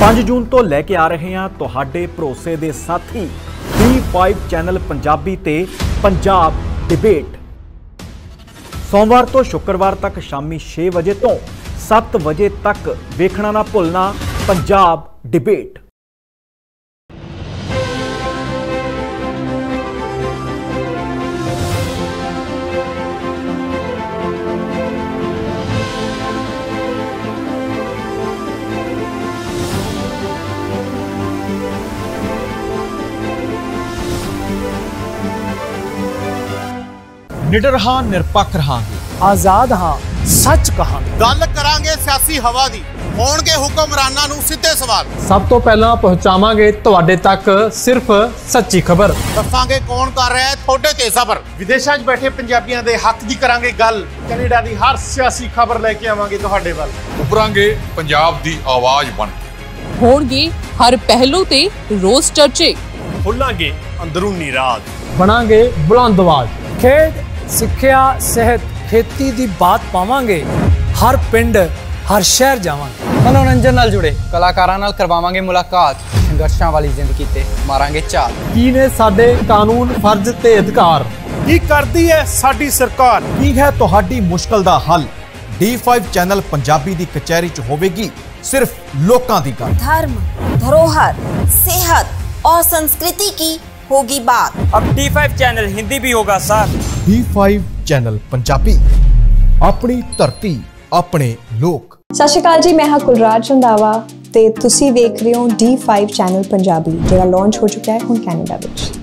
5 ਜੂਨ ਤੋਂ ਲੈ ਕੇ ਆ ਰਹੇ ਹਾਂ ਤੁਹਾਡੇ ਭਰੋਸੇ ਦੇ ਸਾਥੀ D5 ਚੈਨਲ ਪੰਜਾਬੀ ਤੇ ਪੰਜਾਬ ਡਿਬੇਟ। ਸੋਮਵਾਰ ਤੋਂ ਸ਼ੁੱਕਰਵਾਰ ਤੱਕ ਸ਼ਾਮੀ 6 ਵਜੇ ਤੋਂ 7 ਵਜੇ ਤੱਕ ਵੇਖਣਾ ਨਾ ਭੁੱਲਣਾ ਪੰਜਾਬ ਡਿਬੇਟ। निडर हाँ निरपक्ष रहांगे, आजाद हाँ सच कहांगे। गल करांगे सियासी हवा दी, होणगे हुक्मरानां नूं सिद्धे सवाल। सब तो पहला पहुंचावांगे तुहाडे तक सिर्फ सच्ची खबर। दसांगे कौन कर रहा है थोड़े ते सबर। विदेशां 'च बैठे पंजाबियां दे हक दी करांगे गल। कनेडा दी हर सियासी खबर लेके आवांगे तुहाडे वल। उभरांगे पंजाब दी आवाज बन के। होणगे हर पहलू ते रोज चर्चे। खुलांगे अंदरूनी राज। बनांगे बुलंद आवाज। खेड सिक्ख्या सेहत खेती दी बात पावांगे। हर पिंड हर शहर जावांगे। मनोरंजन नाल जुड़े कलाकारां नाल करवावांगे मुलाकात। संघर्षां वाली जिंदगी ते मारांगे चाल। की ने साडे कानून फर्ज ते अधिकार। की करदी है साडी सरकार। ਕੀ ਹੈ ਤੁਹਾਡੀ ਮੁਸ਼ਕਲ ਦਾ ਹੱਲ। D5 ਚੈਨਲ ਪੰਜਾਬੀ ਦੀ ਕਚਹਿਰੀ 'ਚ ਹੋਵੇਗੀ ਸਿਰਫ ਲੋਕਾਂ ਦੀ ਗੱਲ। धर्म, धरोहर, सेहत और संस्कृति की होगी बात। अब D5 चैनल हिंदी भी होगा सर। D5 ਚੈਨਲ ਪੰਜਾਬੀ, ਆਪਣੀ ਧਰਤੀ ਆਪਣੇ ਲੋਕ। ਸਤਿ ਸ਼੍ਰੀ ਅਕਾਲ ਜੀ, ਮੈਂ ਹਾਂ ਕੁਲਰਾਜ ਰੰਧਾਵਾ ਤੇ ਤੁਸੀਂ ਵੇਖ ਰਹੇ ਹੋ D5 ਚੈਨਲ ਪੰਜਾਬੀ ਜਿਹੜਾ ਲਾਂਚ ਹੋ ਚੁੱਕਾ ਹੈ ਹੁਣ ਕੈਨੇਡਾ ਵਿੱਚ।